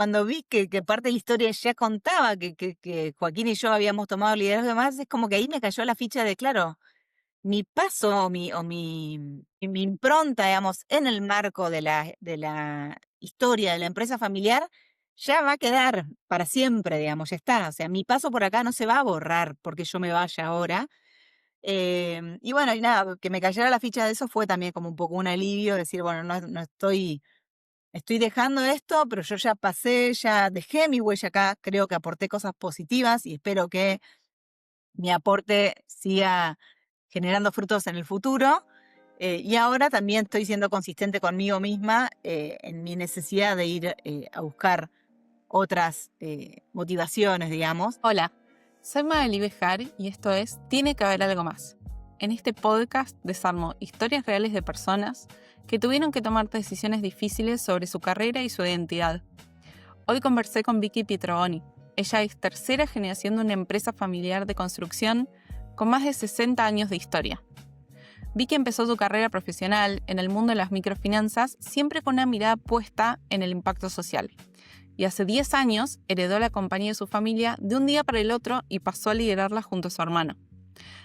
cuando vi que parte de la historia ya contaba que Joaquín y yo habíamos tomado liderazgo y demás, es como que ahí me cayó la ficha de, claro, mi paso o mi impronta, digamos, en el marco de la historia de la empresa familiar, ya va a quedar para siempre, digamos, ya está. O sea, mi paso por acá no se va a borrar porque yo me vaya ahora. Y bueno, y nada, que me cayera la ficha de eso fue también como un poco un alivio, decir, bueno, no estoy dejando esto, pero yo ya pasé, ya dejé mi huella acá, creo que aporté cosas positivas y espero que mi aporte siga generando frutos en el futuro. Y ahora también estoy siendo consistente conmigo misma en mi necesidad de ir a buscar otras motivaciones, digamos. Hola, soy Magali Bejar y esto es Tiene que haber algo más. En este podcast desarmo historias reales de personas que tuvieron que tomar decisiones difíciles sobre su carrera y su identidad. Hoy conversé con Vicky Pietroboni. Ella es tercera generación de una empresa familiar de construcción con más de 60 años de historia. Vicky empezó su carrera profesional en el mundo de las microfinanzas siempre con una mirada puesta en el impacto social. Y hace 10 años heredó la compañía de su familia de un día para el otro y pasó a liderarla junto a su hermano.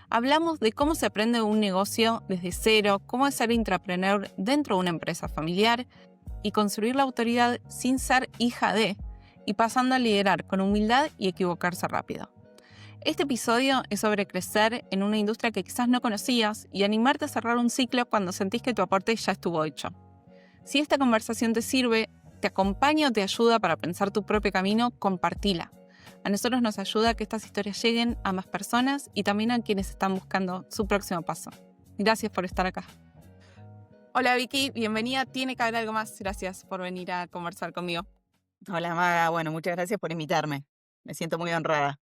Hablamos de cómo se aprende un negocio desde cero, cómo es ser intrapreneur dentro de una empresa familiar y construir la autoridad sin ser hija de, y pasando a liderar con humildad y equivocarse rápido. Este episodio es sobre crecer en una industria que quizás no conocías y animarte a cerrar un ciclo cuando sentís que tu aporte ya estuvo hecho. Si esta conversación te sirve, te acompaña o te ayuda para pensar tu propio camino, compartila. A nosotros nos ayuda a que estas historias lleguen a más personas y también a quienes están buscando su próximo paso. Gracias por estar acá. Hola Vicky, bienvenida. Tiene que haber algo más. Gracias por venir a conversar conmigo. Hola Maga, bueno, muchas gracias por invitarme. Me siento muy honrada.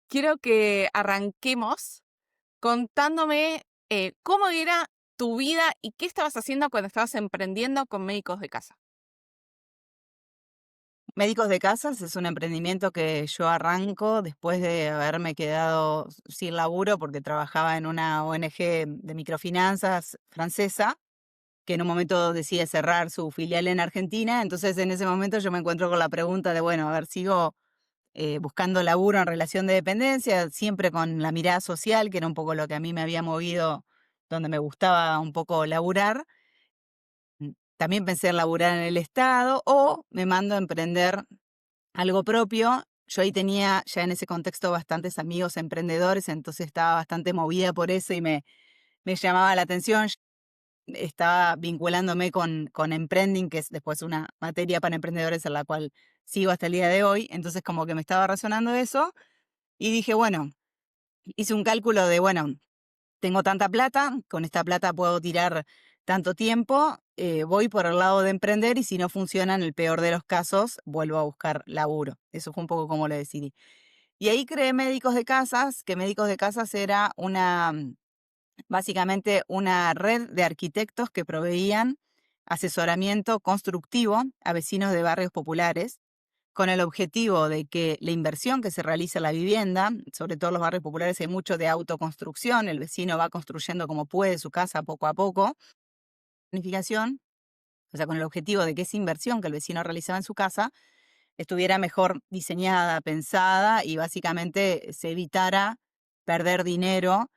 Quiero que arranquemos contándome cómo era tu vida y qué estabas haciendo cuando estabas emprendiendo con Médicos de Casa. Médicos de Casas es un emprendimiento que yo arranco después de haberme quedado sin laburo porque trabajaba en una ONG de microfinanzas francesa, que en un momento decide cerrar su filial en Argentina. Entonces, en ese momento yo me encuentro con la pregunta de, bueno, a ver, sigo buscando laburo en relación de dependencia, siempre con la mirada social, que era un poco lo que a mí me había movido, donde me gustaba un poco laburar. También pensé en laburar en el Estado o me mando a emprender algo propio. Yo ahí tenía ya en ese contexto bastantes amigos emprendedores, entonces estaba bastante movida por eso y me llamaba la atención. Estaba vinculándome con Emprending, que es después una materia para emprendedores en la cual sigo hasta el día de hoy. Entonces como que me estaba resonando eso y dije, bueno, hice un cálculo de, bueno, tengo tanta plata, con esta plata puedo tirar tanto tiempo, voy por el lado de emprender y si no funciona, en el peor de los casos, vuelvo a buscar laburo. Eso fue un poco como lo decidí. Y ahí creé Médicos de Casas, que Médicos de Casas era básicamente una red de arquitectos que proveían asesoramiento constructivo a vecinos de barrios populares con el objetivo de que la inversión que se realiza en la vivienda, sobre todo en los barrios populares hay mucho de autoconstrucción, el vecino va construyendo como puede su casa poco a poco, planificación, o sea, con el objetivo de que esa inversión que el vecino realizaba en su casa estuviera mejor diseñada, pensada y básicamente se evitara perder dinero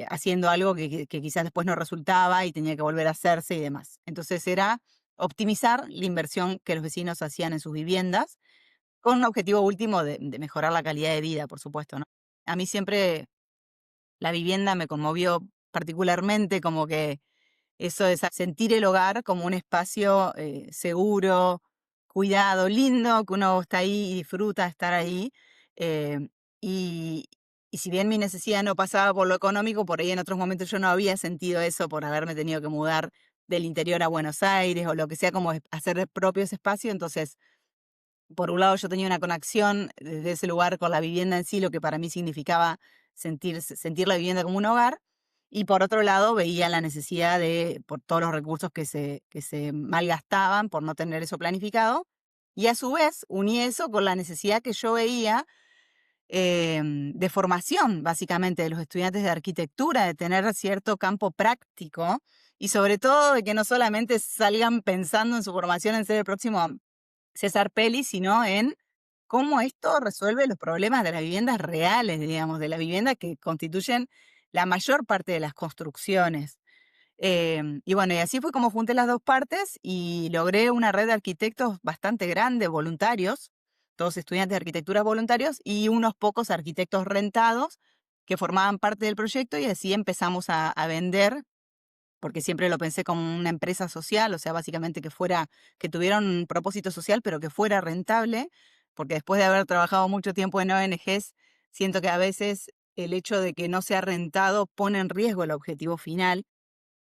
haciendo algo que quizás después no resultaba y tenía que volver a hacerse y demás. Entonces era optimizar la inversión que los vecinos hacían en sus viviendas con un objetivo último de mejorar la calidad de vida, por supuesto, ¿no? A mí siempre la vivienda me conmovió particularmente, como que eso es sentir el hogar como un espacio seguro, cuidado, lindo, que uno está ahí y disfruta estar ahí. eh, y, y si bien mi necesidad no pasaba por lo económico, por ahí en otros momentos yo no había sentido eso por haberme tenido que mudar del interior a Buenos Aires o lo que sea, como hacer propio ese espacio. Entonces, por un lado yo tenía una conexión desde ese lugar con la vivienda en sí, lo que para mí significaba sentir la vivienda como un hogar, y por otro lado veía la necesidad de, por todos los recursos que se malgastaban por no tener eso planificado, y a su vez uní eso con la necesidad que yo veía de formación, básicamente, de los estudiantes de arquitectura, de tener cierto campo práctico, y sobre todo de que no solamente salgan pensando en su formación en ser el próximo César Pelli, sino en cómo esto resuelve los problemas de las viviendas reales, digamos, de las viviendas que constituyen la mayor parte de las construcciones. Y bueno, y así fue como junté las dos partes y logré una red de arquitectos bastante grande, voluntarios, todos estudiantes de arquitectura voluntarios y unos pocos arquitectos rentados que formaban parte del proyecto y así empezamos a vender, porque siempre lo pensé como una empresa social, o sea, básicamente que tuviera un propósito social, pero que fuera rentable, porque después de haber trabajado mucho tiempo en ONGs, siento que a veces el hecho de que no sea rentado pone en riesgo el objetivo final.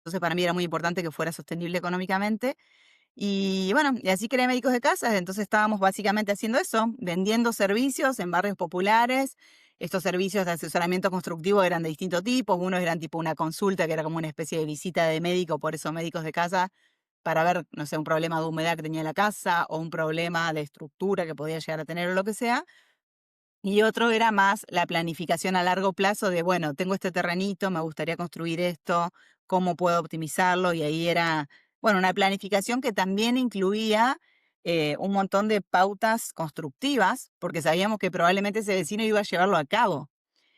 Entonces, para mí era muy importante que fuera sostenible económicamente. Y bueno, y así creé Médicos de Casa. Entonces estábamos básicamente haciendo eso, vendiendo servicios en barrios populares. Estos servicios de asesoramiento constructivo eran de distintos tipos. Unos eran tipo una consulta, que era como una especie de visita de médico, por eso Médicos de Casa, para ver, no sé, un problema de humedad que tenía la casa o un problema de estructura que podía llegar a tener o lo que sea. Y otro era más la planificación a largo plazo de, bueno, tengo este terrenito, me gustaría construir esto, ¿cómo puedo optimizarlo? Y ahí era, bueno, una planificación que también incluía un montón de pautas constructivas, porque sabíamos que probablemente ese vecino iba a llevarlo a cabo,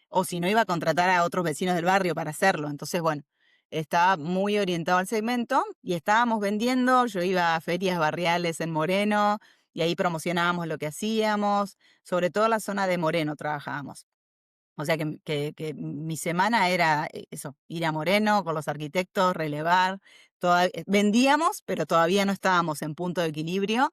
o si no iba a contratar a otros vecinos del barrio para hacerlo. Entonces, bueno, estaba muy orientado al segmento y estábamos vendiendo, yo iba a ferias barriales en Moreno y ahí promocionábamos lo que hacíamos, sobre todo la zona de Moreno trabajábamos. O sea que mi semana era eso, ir a Moreno con los arquitectos, relevar, vendíamos, pero todavía no estábamos en punto de equilibrio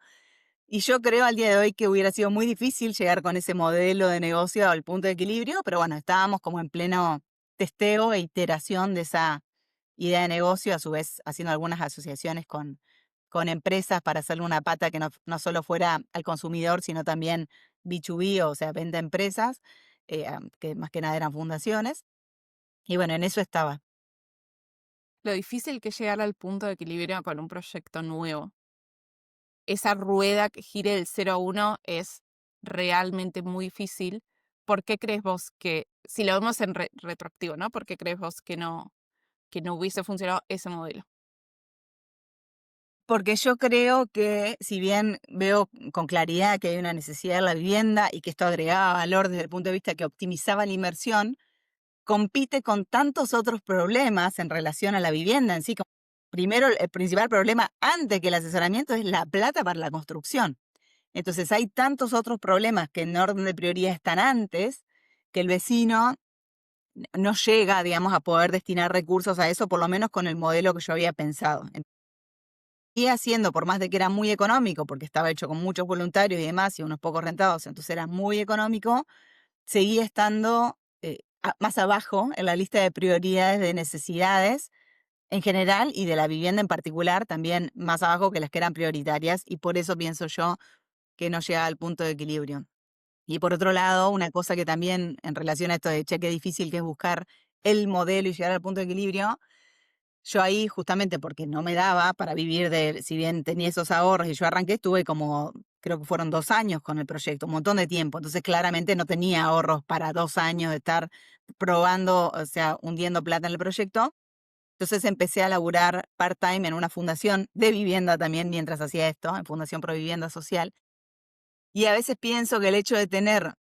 y yo creo al día de hoy que hubiera sido muy difícil llegar con ese modelo de negocio al punto de equilibrio, pero bueno, estábamos como en pleno testeo e iteración de esa idea de negocio, a su vez haciendo algunas asociaciones con empresas para hacerle una pata que no solo fuera al consumidor, sino también B2B, o sea, venta a empresas, que más que nada eran fundaciones. Y bueno, en eso estaba. Lo difícil que es llegar al punto de equilibrio con un proyecto nuevo. Esa rueda que gire del 0 a 1 es realmente muy difícil. ¿Por qué crees vos que, si lo vemos en retroactivo, ¿no? ¿Por qué crees vos que no hubiese funcionado ese modelo? Porque yo creo que si bien veo con claridad que hay una necesidad de la vivienda y que esto agregaba valor desde el punto de vista que optimizaba la inversión, compite con tantos otros problemas en relación a la vivienda en sí. Primero, el principal problema antes que el asesoramiento es la plata para la construcción. Entonces hay tantos otros problemas que en orden de prioridad están antes, que el vecino no llega, digamos, a poder destinar recursos a eso, por lo menos con el modelo que yo había pensado. Y haciendo, por más de que era muy económico, porque estaba hecho con muchos voluntarios y demás, y unos pocos rentados, entonces era muy económico, seguía estando más abajo en la lista de prioridades de necesidades en general y de la vivienda en particular, también más abajo que las que eran prioritarias, y por eso pienso yo que no llega al punto de equilibrio. Y por otro lado, una cosa que también en relación a esto de che, qué difícil que es buscar el modelo y llegar al punto de equilibrio, yo ahí justamente porque no me daba para vivir de, si bien tenía esos ahorros y yo arranqué, estuve como, creo que fueron 2 años con el proyecto, un montón de tiempo. Entonces claramente no tenía ahorros para 2 años de estar probando, o sea, hundiendo plata en el proyecto. Entonces empecé a laburar part-time en una fundación de vivienda también mientras hacía esto, en Fundación Provivienda Social. Y a veces pienso que el hecho de tener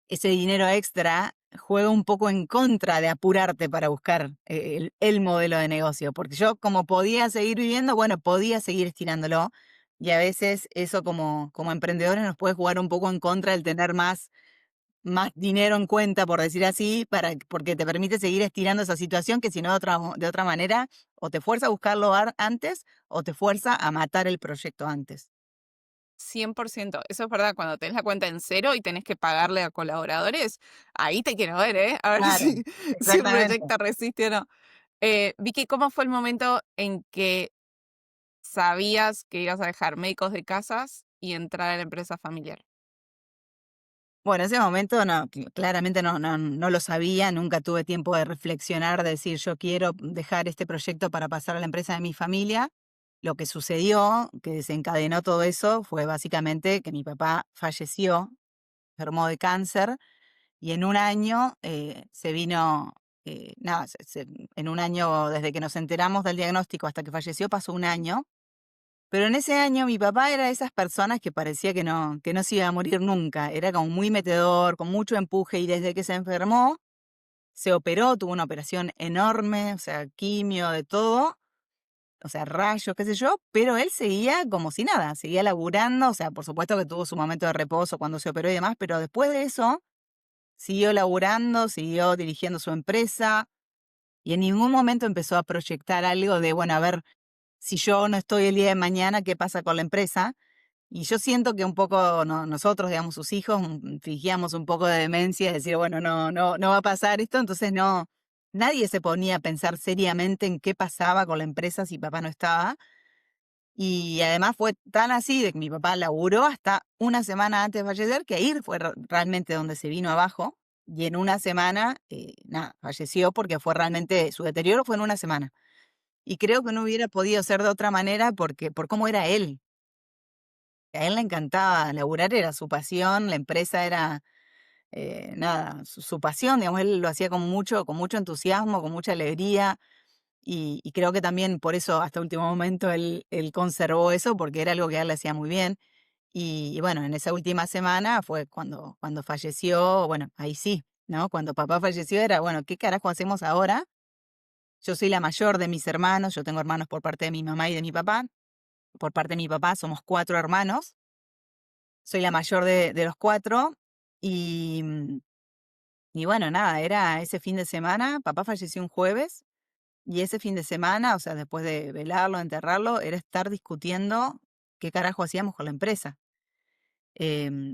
ese dinero extra juega un poco en contra de apurarte para buscar el modelo de negocio, porque yo como podía seguir viviendo, bueno, podía seguir estirándolo. Y a veces eso como emprendedores nos puede jugar un poco en contra el tener más dinero en cuenta, por decir así, porque te permite seguir estirando esa situación que si no de otra manera o te fuerza a buscarlo antes o te fuerza a matar el proyecto antes. 100%. Eso es verdad, cuando tenés la cuenta en cero y tenés que pagarle a colaboradores, ahí te quiero ver, ¿eh? A ver Claro, si el exactamente. proyecto resiste o no. Vicky, ¿cómo fue el momento en que sabías que ibas a dejar Médicos de Casas y entrar a la empresa familiar? Bueno, ese momento no, claramente no lo sabía, nunca tuve tiempo de reflexionar, de decir yo quiero dejar este proyecto para pasar a la empresa de mi familia. Lo que sucedió, que desencadenó todo eso, fue básicamente que mi papá falleció, enfermó de cáncer, y en un año se vino, nada, en un año desde que nos enteramos del diagnóstico hasta que falleció pasó un año, Pero en ese año mi papá era de esas personas que parecía que no se iba a morir nunca. Era como muy metedor, con mucho empuje, y desde que se enfermó, se operó, tuvo una operación enorme, o sea, quimio, de todo, o sea, rayos, qué sé yo, pero él seguía como si nada, seguía laburando, o sea, por supuesto que tuvo su momento de reposo cuando se operó y demás, pero después de eso siguió laburando, siguió dirigiendo su empresa y en ningún momento empezó a proyectar algo de, bueno, a ver, si yo no estoy el día de mañana, ¿qué pasa con la empresa? Y yo siento que un poco nosotros, digamos, sus hijos, fingíamos un poco de demencia, es decir, bueno, no va a pasar esto, entonces nadie se ponía a pensar seriamente en qué pasaba con la empresa si papá no estaba. Y además fue tan así de que mi papá laburó hasta una semana antes de fallecer, que ahí fue realmente donde se vino abajo. Y en una semana, nada, falleció porque fue realmente, su deterioro fue en una semana. Y creo que no hubiera podido ser de otra manera porque, por cómo era él. A él le encantaba laburar, era su pasión, la empresa era, nada, su pasión, digamos, él lo hacía con mucho entusiasmo, con mucha alegría, y creo que también por eso hasta último momento él conservó eso, porque era algo que a él le hacía muy bien. Y bueno, en esa última semana fue cuando falleció, bueno, ahí sí, ¿no? Cuando papá falleció era, bueno, ¿qué carajo hacemos ahora? Yo soy la mayor de mis hermanos, yo tengo hermanos por parte de mi mamá y de mi papá. Por parte de mi papá somos 4 hermanos. Soy la mayor de los 4 y, y bueno, nada, era ese fin de semana, papá falleció un jueves, y ese fin de semana, o sea, después de velarlo, enterrarlo, era estar discutiendo qué carajo hacíamos con la empresa.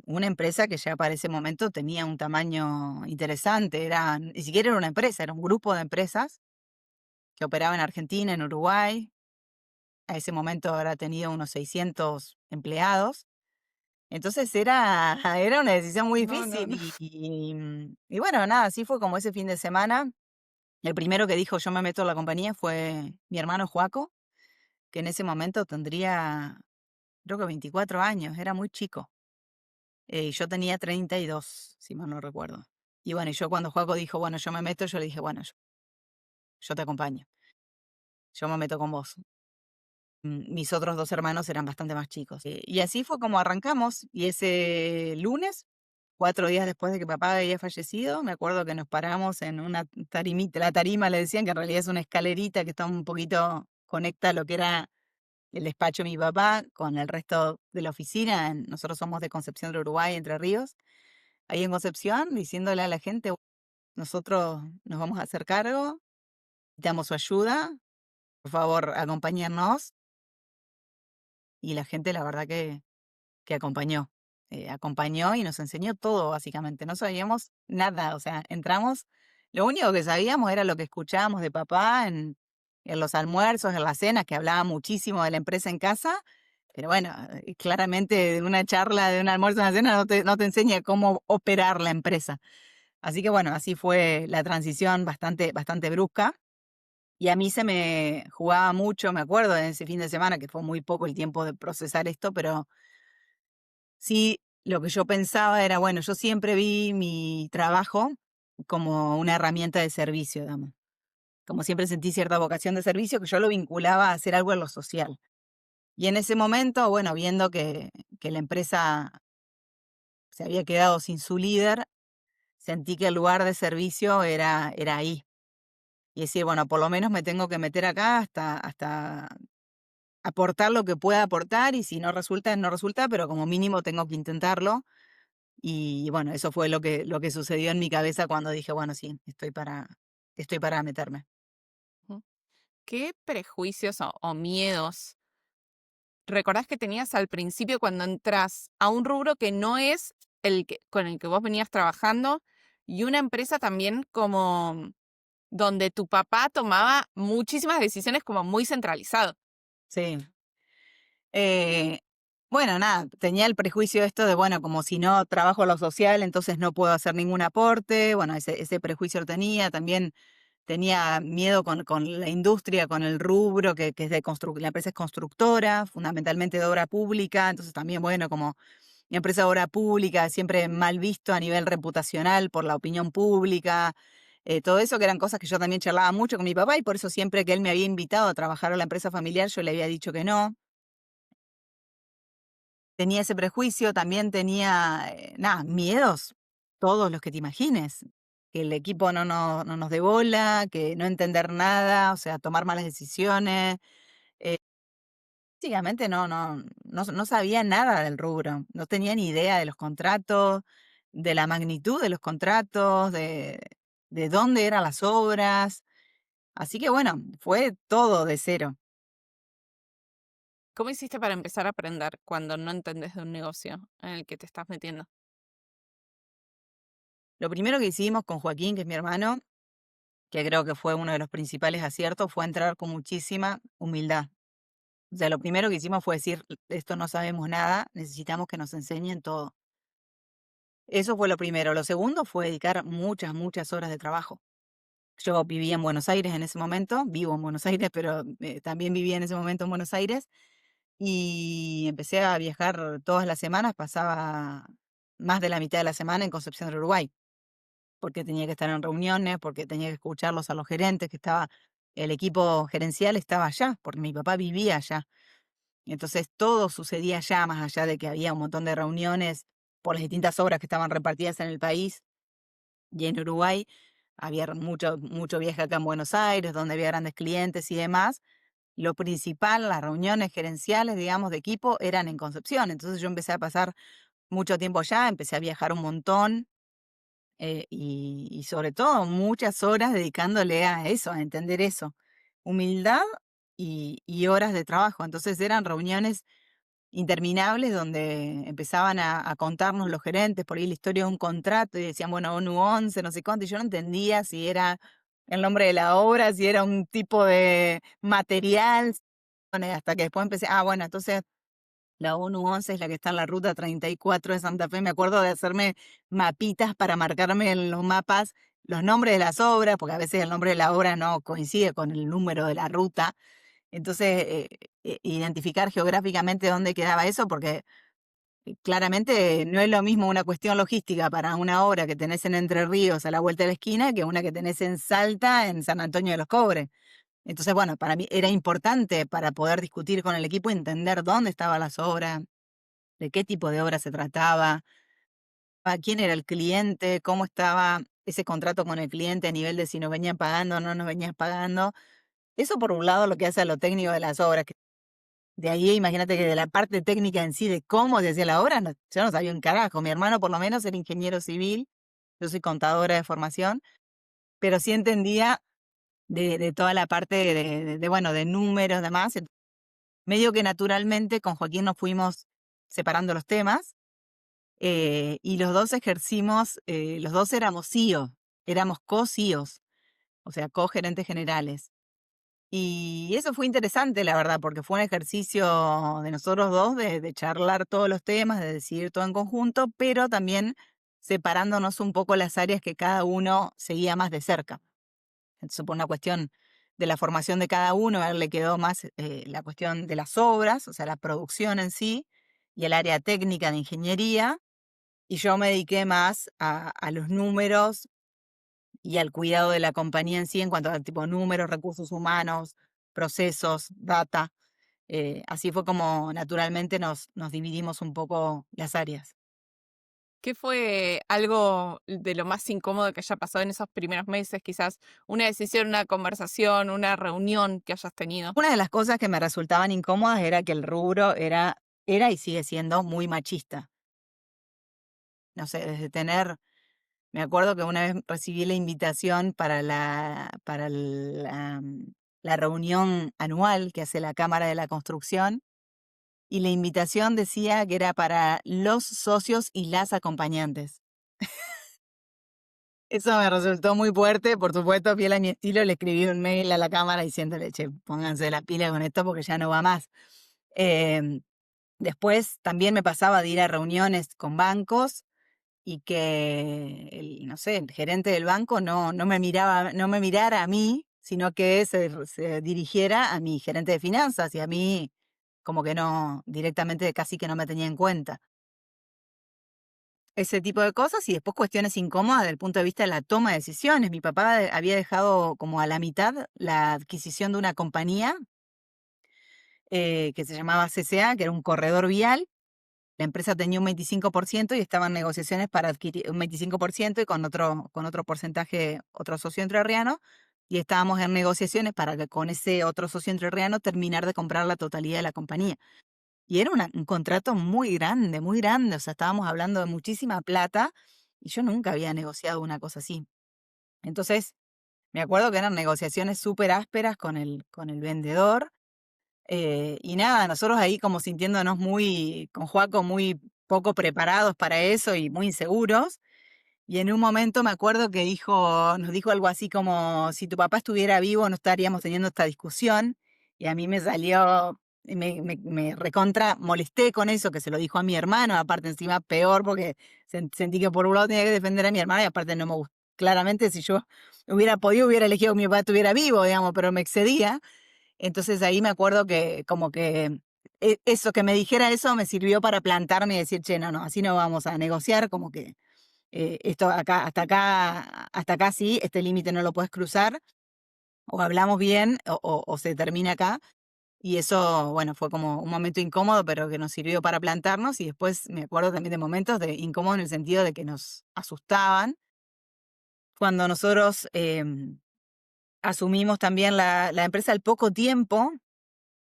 Una empresa que ya para ese momento tenía un tamaño interesante, ni siquiera era una empresa, era un grupo de empresas que operaba en Argentina, en Uruguay. A ese momento habrá tenido unos 600 empleados. Entonces era una decisión muy No, no, difícil no. y bueno, nada, así fue como ese fin de semana. El primero que dijo: "Yo me meto a la compañía", fue mi hermano Joaco, que en ese momento tendría, creo que 24 años, era muy chico. Y yo tenía 32, si mal no recuerdo. Y bueno, y yo cuando Joaco dijo: "Bueno, yo me meto", yo le dije: "Bueno, yo te acompaño, yo me meto con vos". Mis otros 2 hermanos eran bastante más chicos. Y así fue como arrancamos, y ese lunes, 4 días después de que papá había fallecido, me acuerdo que nos paramos en una tarimita, la tarima le decían, que en realidad es una escalerita que está un poquito, conecta lo que era el despacho de mi papá con el resto de la oficina. Nosotros somos de Concepción del Uruguay, Entre Ríos, ahí en Concepción, diciéndole a la gente: "Nosotros nos vamos a hacer cargo, necesitamos su ayuda, por favor, acompáñennos". Y la gente, la verdad que acompañó, acompañó y nos enseñó todo, básicamente. No sabíamos nada, o sea, entramos, lo único que sabíamos era lo que escuchábamos de papá en los almuerzos, en las cenas, que hablaba muchísimo de la empresa en casa, pero bueno, claramente de una charla, de un almuerzo, una cena, no te enseña cómo operar la empresa. Así que bueno, así fue la transición bastante brusca. Y a mí se me jugaba mucho, me acuerdo en ese fin de semana, que fue muy poco el tiempo de procesar esto, pero sí, lo que yo pensaba era, bueno, yo siempre vi mi trabajo como una herramienta de servicio, digamos. Como siempre sentí cierta vocación de servicio, que yo lo vinculaba a hacer algo en lo social. Y en ese momento, bueno, viendo que la empresa se había quedado sin su líder, sentí que el lugar de servicio era ahí. Y decir, bueno, por lo menos me tengo que meter acá hasta aportar lo que pueda aportar, y si no resulta, no resulta, pero como mínimo tengo que intentarlo. Y bueno, eso fue lo que sucedió en mi cabeza cuando dije: "Bueno, sí, estoy para meterme". Ujú. ¿Qué prejuicios o miedos recordás que tenías al principio cuando entras a un rubro que no es con el que vos venías trabajando y una empresa también como donde tu papá tomaba muchísimas decisiones como muy centralizado? Sí. Eh, bueno, nada, tenía el prejuicio esto de, bueno, como si no trabajo lo social, entonces no puedo hacer ningún aporte. Bueno, ese prejuicio lo tenía. También tenía miedo con la industria, con el rubro, que es la empresa es constructora, fundamentalmente de obra pública. Entonces también, bueno, como la empresa de obra pública, siempre mal visto a nivel reputacional por la opinión pública. Todo eso que eran cosas que yo también charlaba mucho con mi papá, y por eso siempre que él me había invitado a trabajar a la empresa familiar, yo le había dicho que no. tenía ese prejuicio, también tenía, nada, miedos, todos los que te imagines. Que el equipo no nos dé bola, que no entender nada, o sea, tomar malas decisiones. eh, Básicamente no sabía nada del rubro, no tenía ni idea de los contratos, de la magnitud de los contratos, de dónde eran las obras. Así que bueno, fue todo de cero. ¿Cómo hiciste para empezar a aprender cuando no entendés de un negocio en el que te estás metiendo? Lo primero que hicimos con Joaquín, que es mi hermano, que creo que fue uno de los principales aciertos, fue entrar con muchísima humildad. O sea, lo primero que hicimos fue decir, esto no sabemos nada, necesitamos que nos enseñen todo. Eso fue lo primero. Lo segundo fue dedicar muchas, muchas horas de trabajo. Yo vivía en Buenos Aires en ese momento, vivo en Buenos Aires, pero también vivía en ese momento en Buenos Aires y empecé a viajar todas las semanas, pasaba más de la mitad de la semana en Concepción del Uruguay, porque tenía que estar en reuniones, porque tenía que escucharlos a los gerentes, el equipo gerencial estaba allá, porque mi papá vivía allá. Entonces todo sucedía allá, más allá de que había un montón de reuniones por las distintas obras que estaban repartidas en el país y en Uruguay. Había mucho viaje acá en Buenos Aires, donde había grandes clientes y demás. Lo principal, las reuniones gerenciales, digamos, de equipo, eran en Concepción. Entonces yo empecé a pasar mucho tiempo allá, empecé a viajar un montón, y sobre todo muchas horas dedicándole a eso, a entender eso. Humildad y horas de trabajo. Entonces eran reuniones interminables donde empezaban a contarnos los gerentes por ahí la historia de un contrato y decían, bueno, ONU 11 no sé cuánto, y yo no entendía si era el nombre de la obra, si era un tipo de material, bueno, hasta que después empecé, bueno, entonces la ONU 11 es la que está en la ruta 34 de Santa Fe. Me acuerdo de hacerme mapitas para marcarme en los mapas los nombres de las obras, porque a veces el nombre de la obra no coincide con el número de la ruta. Entonces, identificar geográficamente dónde quedaba eso, porque claramente no es lo mismo una cuestión logística para una obra que tenés en Entre Ríos a la vuelta de la esquina que una que tenés en Salta, en San Antonio de los Cobres. Entonces, bueno, para mí era importante para poder discutir con el equipo, entender dónde estaban las obras, de qué tipo de obra se trataba, a quién era el cliente, cómo estaba ese contrato con el cliente a nivel de si nos venían pagando o no nos venían pagando. Eso por un lado lo que hace a lo técnico de las obras. De ahí, imagínate que de la parte técnica en sí, de cómo se hacía la obra, yo no sabía un carajo. Mi hermano, por lo menos, era ingeniero civil, yo soy contadora de formación, pero sí entendía de toda la parte bueno, de números, demás. Medio que naturalmente con Joaquín nos fuimos separando los temas, y los dos ejercimos, los dos éramos CEOs, éramos co-CEOs, o sea, co-gerentes generales. Y eso fue interesante, la verdad, porque fue un ejercicio de nosotros dos de charlar todos los temas, de decidir todo en conjunto, pero también separándonos un poco las áreas que cada uno seguía más de cerca. Entonces, por una cuestión de la formación de cada uno, a él le quedó más la cuestión de las obras, o sea, la producción en sí, y el área técnica de ingeniería, y yo me dediqué más a los números y al cuidado de la compañía en sí en cuanto a tipo números, recursos humanos, procesos, data. Así fue como naturalmente nos dividimos un poco las áreas. ¿Qué fue algo de lo más incómodo que haya pasado en esos primeros meses? Quizás una decisión, una conversación, una reunión que hayas tenido. Una de las cosas que me resultaban incómodas era que el rubro era y sigue siendo muy machista. No sé, me acuerdo que una vez recibí la invitación para la reunión anual que hace la Cámara de la Construcción. Y la invitación decía que era para los socios y las acompañantes. Eso me resultó muy fuerte, por supuesto, fiel a mi estilo, le escribí un mail a la cámara diciéndole, che, pónganse la pila con esto porque ya no va más. Em, Después también me pasaba de ir a reuniones con bancos y que no sé, el gerente del banco no me mirara a mí, sino que se dirigiera a mi gerente de finanzas y a mí como que no, directamente casi que no me tenía en cuenta. Ese tipo de cosas y después cuestiones incómodas desde el punto de vista de la toma de decisiones. Mi papá había dejado como a la mitad la adquisición de una compañía que se llamaba CCA, que era un corredor vial, la empresa tenía un 25% y estaba en negociaciones para adquirir un 25% y con otro porcentaje, otro socio entrerriano, y estábamos en negociaciones para que con ese otro socio entrerriano terminar de comprar la totalidad de la compañía. Y era un contrato muy grande, o sea, estábamos hablando de muchísima plata y yo nunca había negociado una cosa así. Entonces, me acuerdo que eran negociaciones súper ásperas con el vendedor. Y nada, nosotros ahí como sintiéndonos con Joaco muy poco preparados para eso y muy inseguros. Y en un momento me acuerdo que nos dijo algo así como, si tu papá estuviera vivo no estaríamos teniendo esta discusión. Y a mí me salió, me recontra molesté con eso, que se lo dijo a mi hermano, aparte encima peor porque sentí que por un lado tenía que defender a mi hermana y aparte no me gustó. Claramente si yo hubiera podido, hubiera elegido que mi papá estuviera vivo, digamos, pero me excedía. Entonces ahí me acuerdo que como que eso, que me dijera eso me sirvió para plantarme y decir, che, no, no, así no vamos a negociar, como que esto acá, hasta acá sí, este límite no lo puedes cruzar, o hablamos bien o se termina acá. Y eso, bueno, fue como un momento incómodo, pero que nos sirvió para plantarnos. Y después me acuerdo también de momentos de incómodo en el sentido de que nos asustaban. Cuando nosotros asumimos también la empresa al poco tiempo,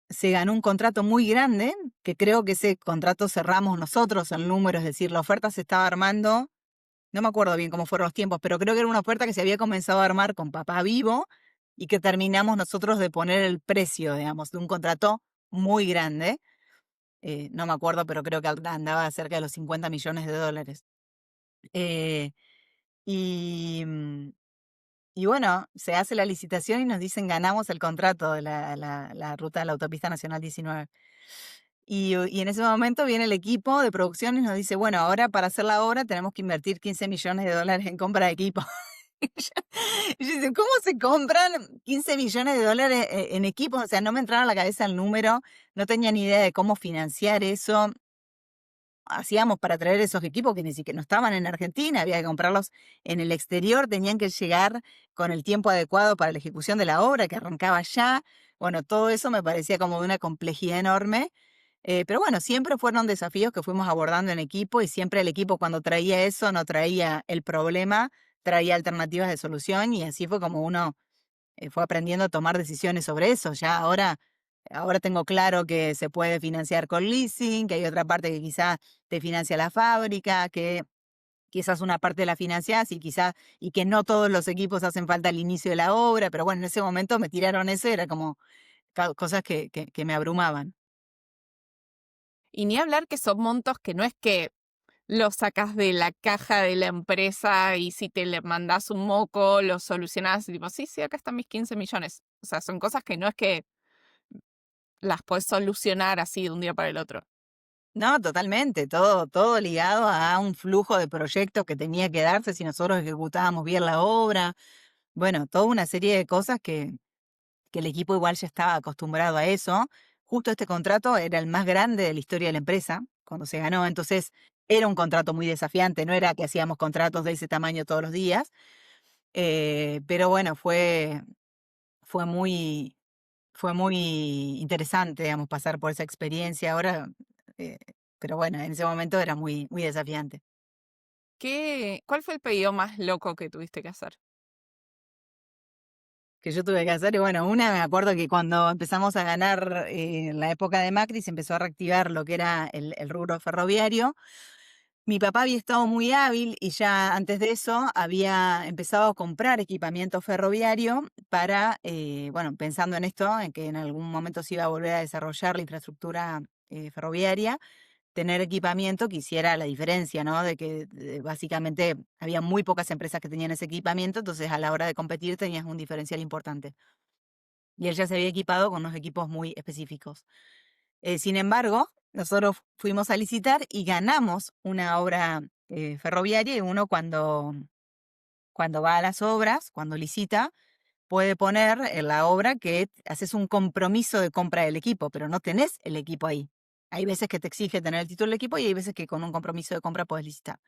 se ganó un contrato muy grande, que creo que ese contrato cerramos nosotros el número, es decir, la oferta se estaba armando, no me acuerdo bien cómo fueron los tiempos, pero creo que era una oferta que se había comenzado a armar con papá vivo y que terminamos nosotros de poner el precio, digamos, de un contrato muy grande. No me acuerdo, pero creo que andaba cerca de los $50 millones. Eh, y, mm, y bueno, se hace la licitación y nos dicen ganamos el contrato de la ruta de la Autopista Nacional 19. Y en ese momento viene el equipo de producción y nos dice, bueno, ahora para hacer la obra tenemos que invertir $15 millones en compra de equipo. Y yo decía, ¿cómo se compran $15 millones en equipos? O sea, no me entraba a la cabeza el número, no tenía ni idea de cómo financiar eso. Hacíamos para traer esos equipos que ni siquiera no estaban en Argentina, había que comprarlos en el exterior, tenían que llegar con el tiempo adecuado para la ejecución de la obra, que arrancaba ya. Bueno, todo eso me parecía como de una complejidad enorme. Pero bueno, siempre fueron desafíos que fuimos abordando en equipo y siempre el equipo cuando traía eso no traía el problema, traía alternativas de solución y así fue como uno fue aprendiendo a tomar decisiones sobre eso. Ya ahora tengo claro que se puede financiar con leasing, que hay otra parte que quizás te financia la fábrica, que quizás una parte la financiás y que no todos los equipos hacen falta al inicio de la obra, pero bueno, en ese momento me tiraron eso y era como cosas que me abrumaban. Y ni hablar que son montos que no es que lo sacas de la caja de la empresa y si te le mandás un moco, lo solucionás, y tipo, sí, sí, acá están mis 15 millones. O sea, son cosas que no es que las puedes solucionar así de un día para el otro. No, totalmente, todo ligado a un flujo de proyectos que tenía que darse si nosotros ejecutábamos bien la obra. Bueno, toda una serie de cosas que el equipo igual ya estaba acostumbrado a eso. Justo este contrato era el más grande de la historia de la empresa cuando se ganó, entonces era un contrato muy desafiante, no era que hacíamos contratos de ese tamaño todos los días, pero bueno, fue muy, fue muy interesante, digamos, pasar por esa experiencia ahora, eh, pero bueno, en ese momento era muy, muy desafiante. ¿Cuál fue el pedido más loco que tuviste que hacer? Que yo tuve que hacer, y bueno, una me acuerdo que cuando empezamos a ganar en la época de Macri se empezó a reactivar lo que era el rubro ferroviario. Mi papá había estado muy hábil y ya antes de eso había empezado a comprar equipamiento ferroviario para, bueno, pensando en esto, en que en algún momento se iba a volver a desarrollar la infraestructura ferroviaria, tener equipamiento que hiciera la diferencia, ¿no? De que básicamente había muy pocas empresas que tenían ese equipamiento, entonces a la hora de competir tenías un diferencial importante. Y él ya se había equipado con unos equipos muy específicos. Sin embargo, nosotros fuimos a licitar y ganamos una obra ferroviaria y uno cuando va a las obras, cuando licita, puede poner en la obra que haces un compromiso de compra del equipo, pero no tenés el equipo ahí. Hay veces que te exige tener el título del equipo y hay veces que con un compromiso de compra puedes licitar.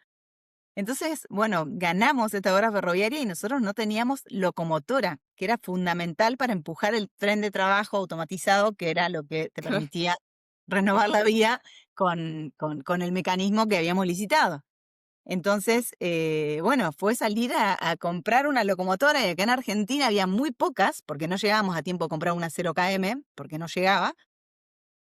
Entonces, bueno, ganamos esta obra ferroviaria y nosotros no teníamos locomotora, que era fundamental para empujar el tren de trabajo automatizado, que era lo que te permitía renovar la vía con el mecanismo que habíamos licitado. Entonces, bueno, fue salir a comprar una locomotora y acá en Argentina había muy pocas, porque no llegábamos a tiempo a comprar una 0 km, porque no llegaba.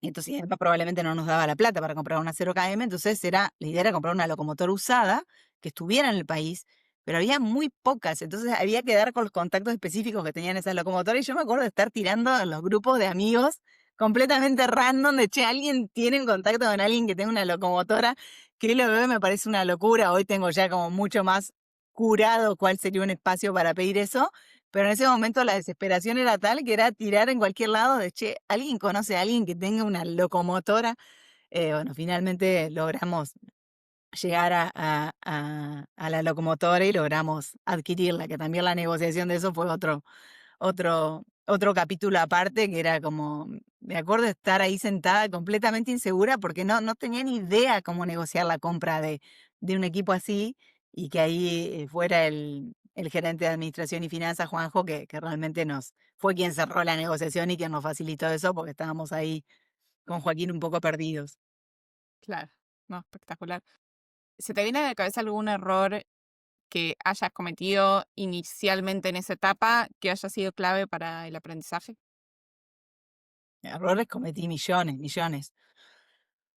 Entonces, además, probablemente no nos daba la plata para comprar una 0 km, entonces la idea era comprar una locomotora usada que estuviera en el país, pero había muy pocas, entonces había que dar con los contactos específicos que tenían esas locomotoras y yo me acuerdo de estar tirando en los grupos de amigos completamente random de, che, ¿alguien tiene en contacto con alguien que tenga una locomotora? Que lo veo me parece una locura, hoy tengo ya como mucho más curado cuál sería un espacio para pedir eso, pero en ese momento la desesperación era tal que era tirar en cualquier lado de, che, ¿alguien conoce a alguien que tenga una locomotora? Bueno, finalmente logramos llegar a la locomotora y logramos adquirirla, que también la negociación de eso fue otro capítulo aparte, que era como, me acuerdo de estar ahí sentada completamente insegura porque no tenía ni idea cómo negociar la compra de un equipo así y que ahí fuera el gerente de administración y finanzas, Juanjo, que realmente fue quien cerró la negociación y quien nos facilitó eso porque estábamos ahí con Joaquín un poco perdidos. Claro, no, espectacular. ¿Se te viene a la cabeza algún error que hayas cometido inicialmente en esa etapa que haya sido clave para el aprendizaje? Errores cometí millones, millones.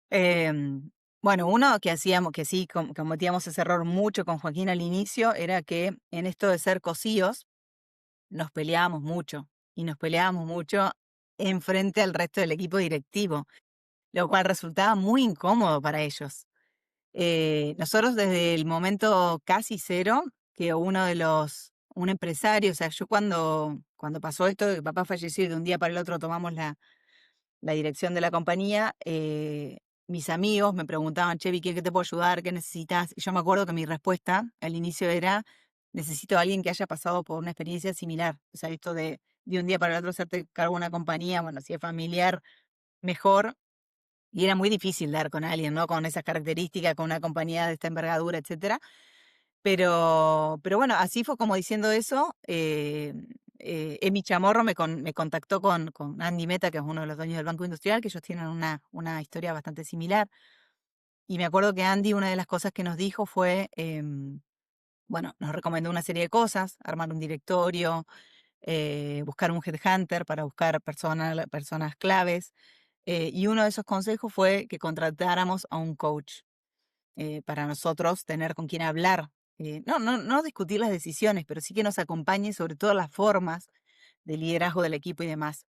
Em, bueno, uno que hacíamos, que sí cometíamos ese error mucho con Joaquín al inicio, era que en esto de ser cosíos nos peleábamos mucho y nos peleábamos mucho en frente al resto del equipo directivo, lo cual resultaba muy incómodo para ellos. Nosotros desde el momento casi cero, que un empresario, o sea, yo cuando pasó esto de que papá falleció y de un día para el otro tomamos la dirección de la compañía, mis amigos me preguntaban, che, Vicky, ¿qué te puedo ayudar? ¿Qué necesitas? Y yo me acuerdo que mi respuesta al inicio era, necesito a alguien que haya pasado por una experiencia similar. O sea, esto de un día para el otro hacerte cargo de una compañía, bueno, si es familiar, mejor. Y era muy difícil dar con alguien, ¿no? Con esas características, con una compañía de esta envergadura, etcétera. Pero bueno, así fue como diciendo eso. Emi Chamorro me contactó con Andy Meta, que es uno de los dueños del Banco Industrial, que ellos tienen una historia bastante similar. Y me acuerdo que Andy, una de las cosas que nos dijo fue, bueno, nos recomendó una serie de cosas, armar un directorio, buscar un headhunter para buscar personas claves. Y uno de esos consejos fue que contratáramos a un coach para nosotros tener con quién hablar. No discutir las decisiones, pero sí que nos acompañe sobre todo las formas de liderazgo del equipo y demás.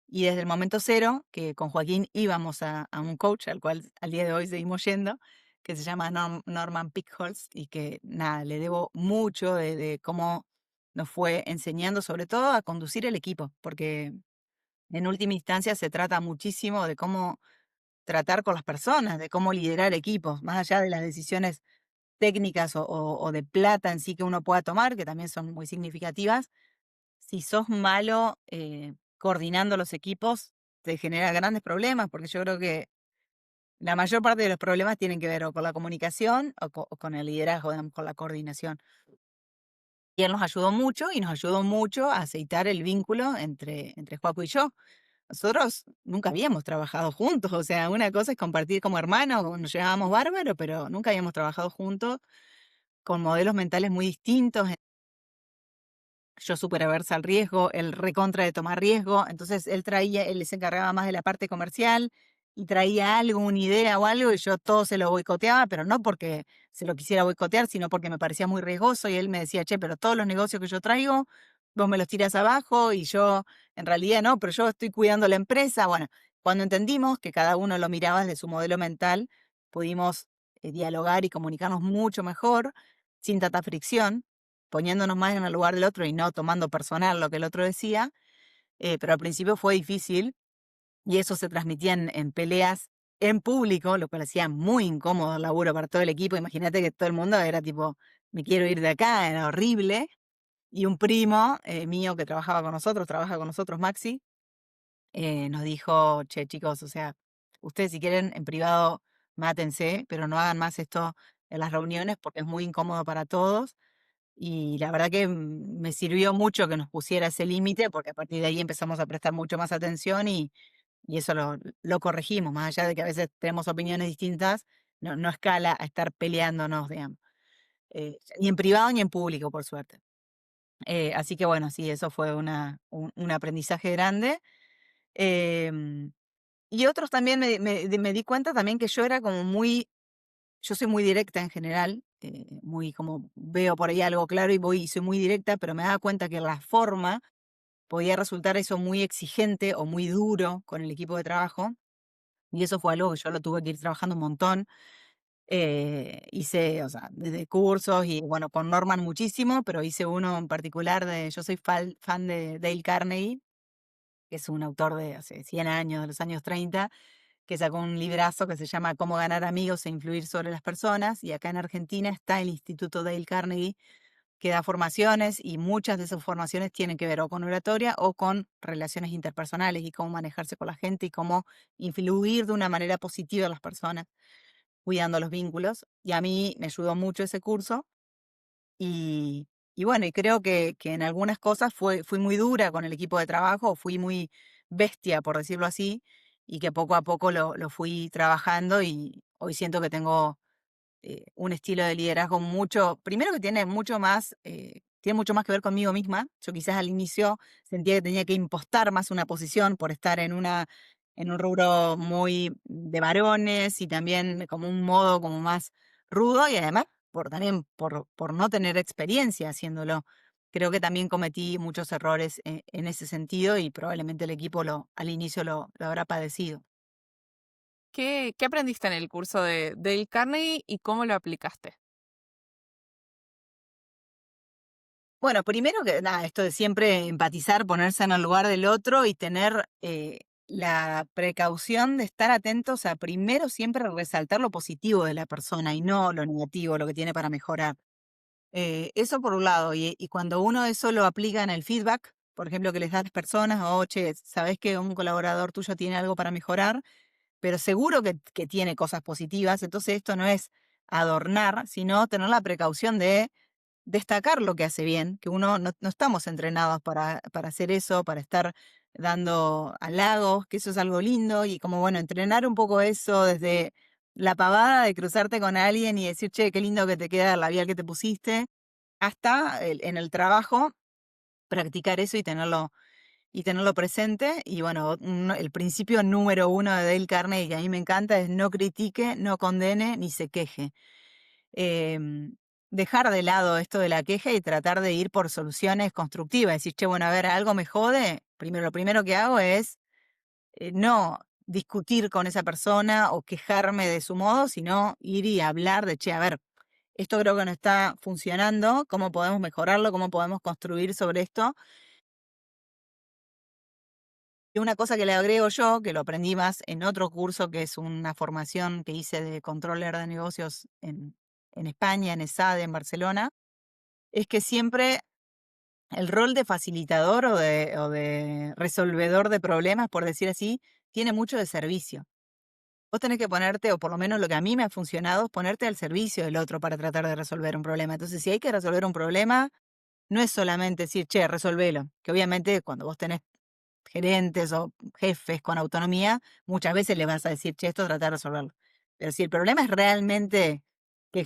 Y desde el momento cero, que con Joaquín íbamos a un coach, al cual al día de hoy seguimos yendo, que se llama Norman Pickholz, y que nada, le debo mucho de cómo nos fue enseñando, sobre todo a conducir el equipo, porque en última instancia se trata muchísimo de cómo tratar con las personas, de cómo liderar equipos, más allá de las decisiones técnicas o de plata en sí que uno pueda tomar, que también son muy significativas. Si sos malo coordinando los equipos, te genera grandes problemas, porque yo creo que la mayor parte de los problemas tienen que ver o con la comunicación o con el liderazgo, digamos, con la coordinación. Y él nos ayudó mucho y nos ayudó mucho a aceitar el vínculo entre Joaco y yo. Nosotros nunca habíamos trabajado juntos, o sea, una cosa es compartir como hermanos, nos llevábamos bárbaro, pero nunca habíamos trabajado juntos con modelos mentales muy distintos. Yo súper aversa al riesgo, él recontra de tomar riesgo, entonces él se encargaba más de la parte comercial y traía algo, una idea o algo, y yo todo se lo boicoteaba, pero no porque se lo quisiera boicotear, sino porque me parecía muy riesgoso y él me decía, che, pero todos los negocios que yo traigo, vos me los tiras abajo y yo, en realidad no, pero yo estoy cuidando la empresa. Bueno, cuando entendimos que cada uno lo miraba desde su modelo mental, pudimos dialogar y comunicarnos mucho mejor, sin tanta fricción, poniéndonos más en el lugar del otro y no tomando personal lo que el otro decía, pero al principio fue difícil y eso se transmitía en peleas en público, lo cual hacía muy incómodo el laburo para todo el equipo. Imagínate que todo el mundo era tipo, me quiero ir de acá, era horrible. Y un primo mío que trabaja con nosotros, Maxi, nos dijo, che, chicos, o sea, ustedes si quieren en privado, mátense, pero no hagan más esto en las reuniones porque es muy incómodo para todos. Y la verdad que me sirvió mucho que nos pusiera ese límite, porque a partir de ahí empezamos a prestar mucho más atención y eso lo corregimos, más allá de que a veces tenemos opiniones distintas, no escala a estar peleándonos, digamos, ni en privado ni en público, por suerte. Así que bueno, sí, eso fue un aprendizaje grande. Em, y otros también me di cuenta también que yo era como yo soy muy directa en general, muy como veo por ahí algo claro y voy y soy muy directa, pero me daba cuenta que la forma podía resultar eso muy exigente o muy duro con el equipo de trabajo. Y eso fue algo que yo lo tuve que ir trabajando un montón. Hice, o sea, desde cursos y bueno, con Norman muchísimo, pero hice uno en particular yo soy fan de Dale Carnegie, que es un autor de hace 100 años, de los años 30, que sacó un librazo que se llama Cómo ganar amigos e influir sobre las personas. Y acá en Argentina está el Instituto Dale Carnegie, que da formaciones y muchas de esas formaciones tienen que ver o con oratoria o con relaciones interpersonales y cómo manejarse con la gente y cómo influir de una manera positiva a las personas, cuidando los vínculos. Y a mí me ayudó mucho ese curso y, y bueno, y creo que en algunas cosas fui muy dura con el equipo de trabajo, fui muy bestia, por decirlo así, y que poco a poco lo fui trabajando y hoy siento que tengo un estilo de liderazgo primero que tiene mucho más que ver conmigo misma. Yo quizás al inicio sentía que tenía que impostar más una posición por estar en un rubro muy de varones y también como un modo como más rudo y además también por no tener experiencia haciéndolo. Creo que también cometí muchos errores en ese sentido y probablemente el equipo al inicio lo habrá padecido. ¿Qué aprendiste en el curso de Dale Carnegie y cómo lo aplicaste? Bueno, primero que nada, esto de siempre empatizar, ponerse en el lugar del otro y tener la precaución de estar atentos a primero siempre resaltar lo positivo de la persona y no lo negativo, lo que tiene para mejorar. Eso por un lado, y cuando uno eso lo aplica en el feedback, por ejemplo, que les da a las personas, o che, sabes que un colaborador tuyo tiene algo para mejorar, pero seguro que tiene cosas positivas, entonces esto no es adornar, sino tener la precaución de destacar lo que hace bien, que uno no estamos entrenados para hacer eso, para estar dando halagos, que eso es algo lindo, y como bueno, entrenar un poco eso desde la pavada de cruzarte con alguien y decir, che, qué lindo que te queda el labial que te pusiste, hasta en el trabajo, practicar eso y tenerlo presente. Y bueno, el principio número uno de Dale Carnegie, que a mí me encanta, es no critique, no condene, ni se queje. Em, Dejar de lado esto de la queja y tratar de ir por soluciones constructivas. Decir, che, bueno, a ver, algo me jode. Lo primero que hago es no discutir con esa persona o quejarme de su modo, sino ir y hablar de, che, a ver, esto creo que no está funcionando, cómo podemos mejorarlo, cómo podemos construir sobre esto. Y una cosa que le agrego yo, que lo aprendí más en otro curso, que es una formación que hice de controller de negocios en España, en ESADE, en Barcelona, es que siempre el rol de facilitador o de resolvedor de problemas, por decir así, tiene mucho de servicio. Vos tenés que ponerte, o por lo menos lo que a mí me ha funcionado, es ponerte al servicio del otro para tratar de resolver un problema. Entonces, si hay que resolver un problema, no es solamente decir, che, resolvelo, que obviamente cuando vos tenés gerentes o jefes con autonomía, muchas veces le vas a decir, che, esto trata de resolverlo. Pero si el problema es realmente que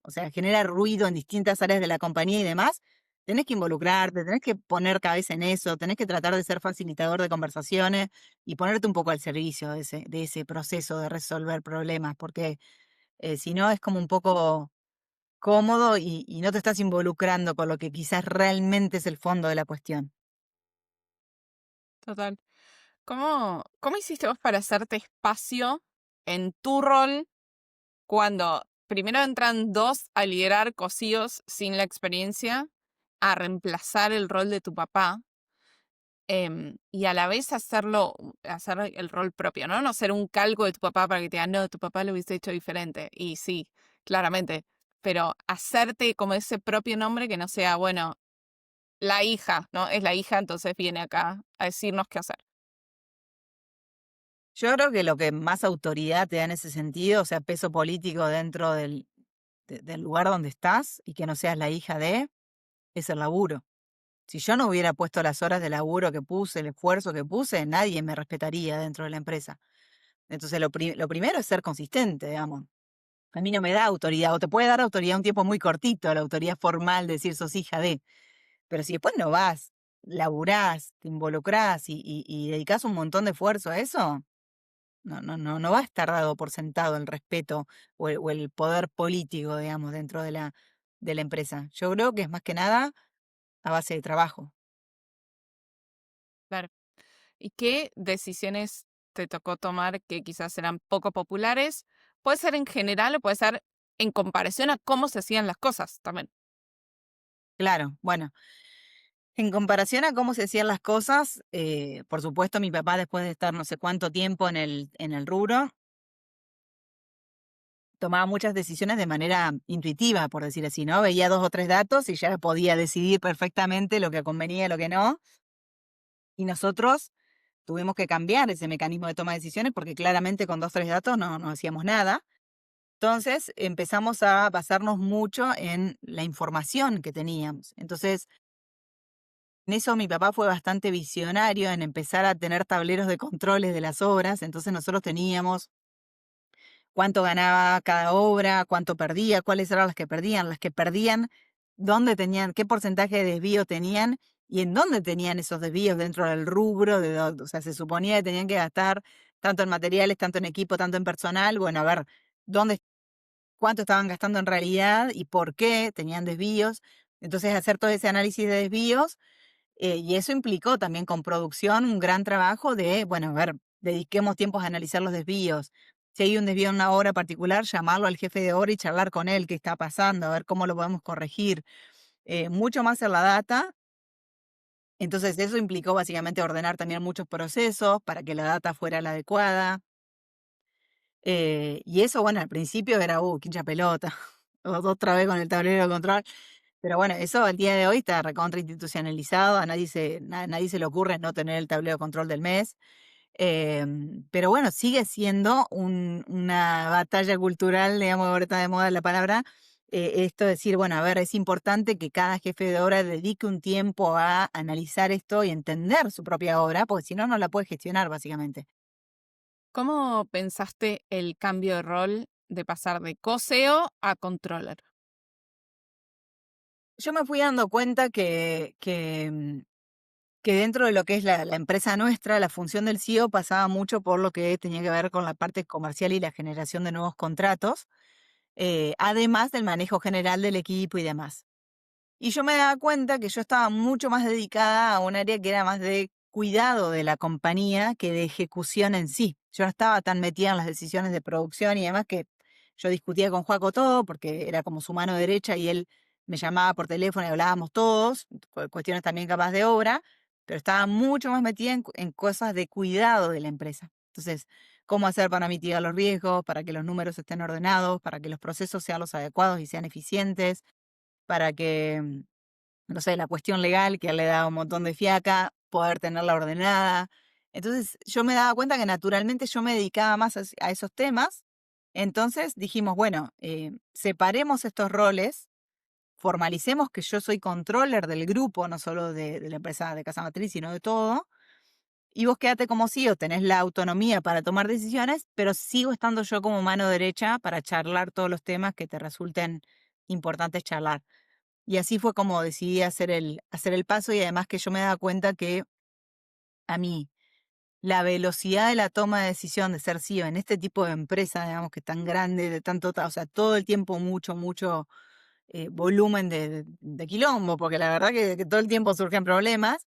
o sea, genera ruido en distintas áreas de la compañía y demás, tenés que involucrarte, tenés que poner cabeza en eso, tenés que tratar de ser facilitador de conversaciones y ponerte un poco al servicio de ese proceso de resolver problemas, porque si no es como un poco cómodo y no te estás involucrando con lo que quizás realmente es el fondo de la cuestión. Total. ¿Cómo hiciste vos para hacerte espacio en tu rol cuando primero entran dos a liderar cosíos sin la experiencia, a reemplazar el rol de tu papá, y a la vez hacer el rol propio, ¿no? No ser un calco de tu papá para que te digan, no, tu papá lo hubiese hecho diferente. Y sí, claramente, pero hacerte como ese propio nombre que no sea, bueno, la hija, ¿no? Es la hija, entonces viene acá a decirnos qué hacer. Yo creo que lo que más autoridad te da en ese sentido, o sea, peso político dentro del lugar donde estás y que no seas la hija de, es el laburo. Si yo no hubiera puesto las horas de laburo que puse, el esfuerzo que puse, nadie me respetaría dentro de la empresa. Entonces, lo primero es ser consistente, digamos. A mí no me da autoridad, o te puede dar autoridad un tiempo muy cortito, la autoridad formal de decir sos hija de. Pero si después no vas, laburás, te involucrás y dedicás un montón de esfuerzo a eso, no va a estar dado por sentado el respeto o el poder político, digamos, dentro de la empresa. Yo creo que es más que nada a base de trabajo. Claro. ¿Y qué decisiones te tocó tomar que quizás eran poco populares? Puede ser en general o puede ser en comparación a cómo se hacían las cosas también. Claro, bueno, en comparación a cómo se hacían las cosas, por supuesto, mi papá, después de estar no sé cuánto tiempo en el rubro, tomaba muchas decisiones de manera intuitiva, por decir así, ¿no? Veía 2 o 3 datos y ya podía decidir perfectamente lo que convenía y lo que no. Y nosotros tuvimos que cambiar ese mecanismo de toma de decisiones porque claramente con 2 3 datos no hacíamos nada. Entonces empezamos a basarnos mucho en la información que teníamos. Entonces, en eso mi papá fue bastante visionario en empezar a tener tableros de controles de las obras. Entonces nosotros teníamos cuánto ganaba cada obra, cuánto perdía, cuáles eran las que perdían, dónde tenían, qué porcentaje de desvío tenían y en dónde tenían esos desvíos dentro del rubro, o sea, se suponía que tenían que gastar tanto en materiales, tanto en equipo, tanto en personal, bueno, a ver, dónde, cuánto estaban gastando en realidad y por qué tenían desvíos. Entonces, hacer todo ese análisis de desvíos y eso implicó también con producción un gran trabajo de, bueno, a ver, dediquemos tiempos a analizar los desvíos. Si hay un desvío en una obra particular, llamarlo al jefe de obra y charlar con él qué está pasando, a ver cómo lo podemos corregir. Mucho más en la data. Entonces, eso implicó básicamente ordenar también muchos procesos para que la data fuera la adecuada. Y eso, bueno, al principio era, qué hincha pelota, otra vez con el tablero de control. Pero bueno, eso al día de hoy está recontra institucionalizado, a nadie se le ocurre no tener el tablero de control del mes. Pero bueno, sigue siendo una batalla cultural, digamos, ahora está de moda la palabra, esto de decir, bueno, a ver, es importante que cada jefe de obra dedique un tiempo a analizar esto y entender su propia obra, porque si no, no la puede gestionar, básicamente. ¿Cómo pensaste el cambio de rol de pasar de co-CEO a controller? Yo me fui dando cuenta que dentro de lo que es la empresa nuestra, la función del CEO pasaba mucho por lo que tenía que ver con la parte comercial y la generación de nuevos contratos, además del manejo general del equipo y demás. Y yo me daba cuenta que yo estaba mucho más dedicada a un área que era más de cuidado de la compañía que de ejecución en sí. Yo no estaba tan metida en las decisiones de producción y demás que yo discutía con Joaco todo porque era como su mano derecha y él me llamaba por teléfono y hablábamos todos, cuestiones también capaz de obra, pero estaba mucho más metida en cosas de cuidado de la empresa. Entonces, cómo hacer para mitigar los riesgos, para que los números estén ordenados, para que los procesos sean los adecuados y sean eficientes, para que, no sé, la cuestión legal, que a él le da un montón de fiaca, poder tenerla ordenada. Entonces, yo me daba cuenta que naturalmente yo me dedicaba más a esos temas. Entonces dijimos, bueno, separemos estos roles, formalicemos que yo soy controller del grupo, no solo de la empresa de Casa Matriz, sino de todo. Y vos quédate como CEO, tenés la autonomía para tomar decisiones, pero sigo estando yo como mano derecha para charlar todos los temas que te resulten importantes charlar. Y así fue como decidí hacer el paso y además que yo me daba cuenta que a mí la velocidad de la toma de decisión de ser CEO en este tipo de empresa, digamos que es tan grande, de tanto, o sea, todo el tiempo mucho volumen de quilombo, porque la verdad que todo el tiempo surgen problemas,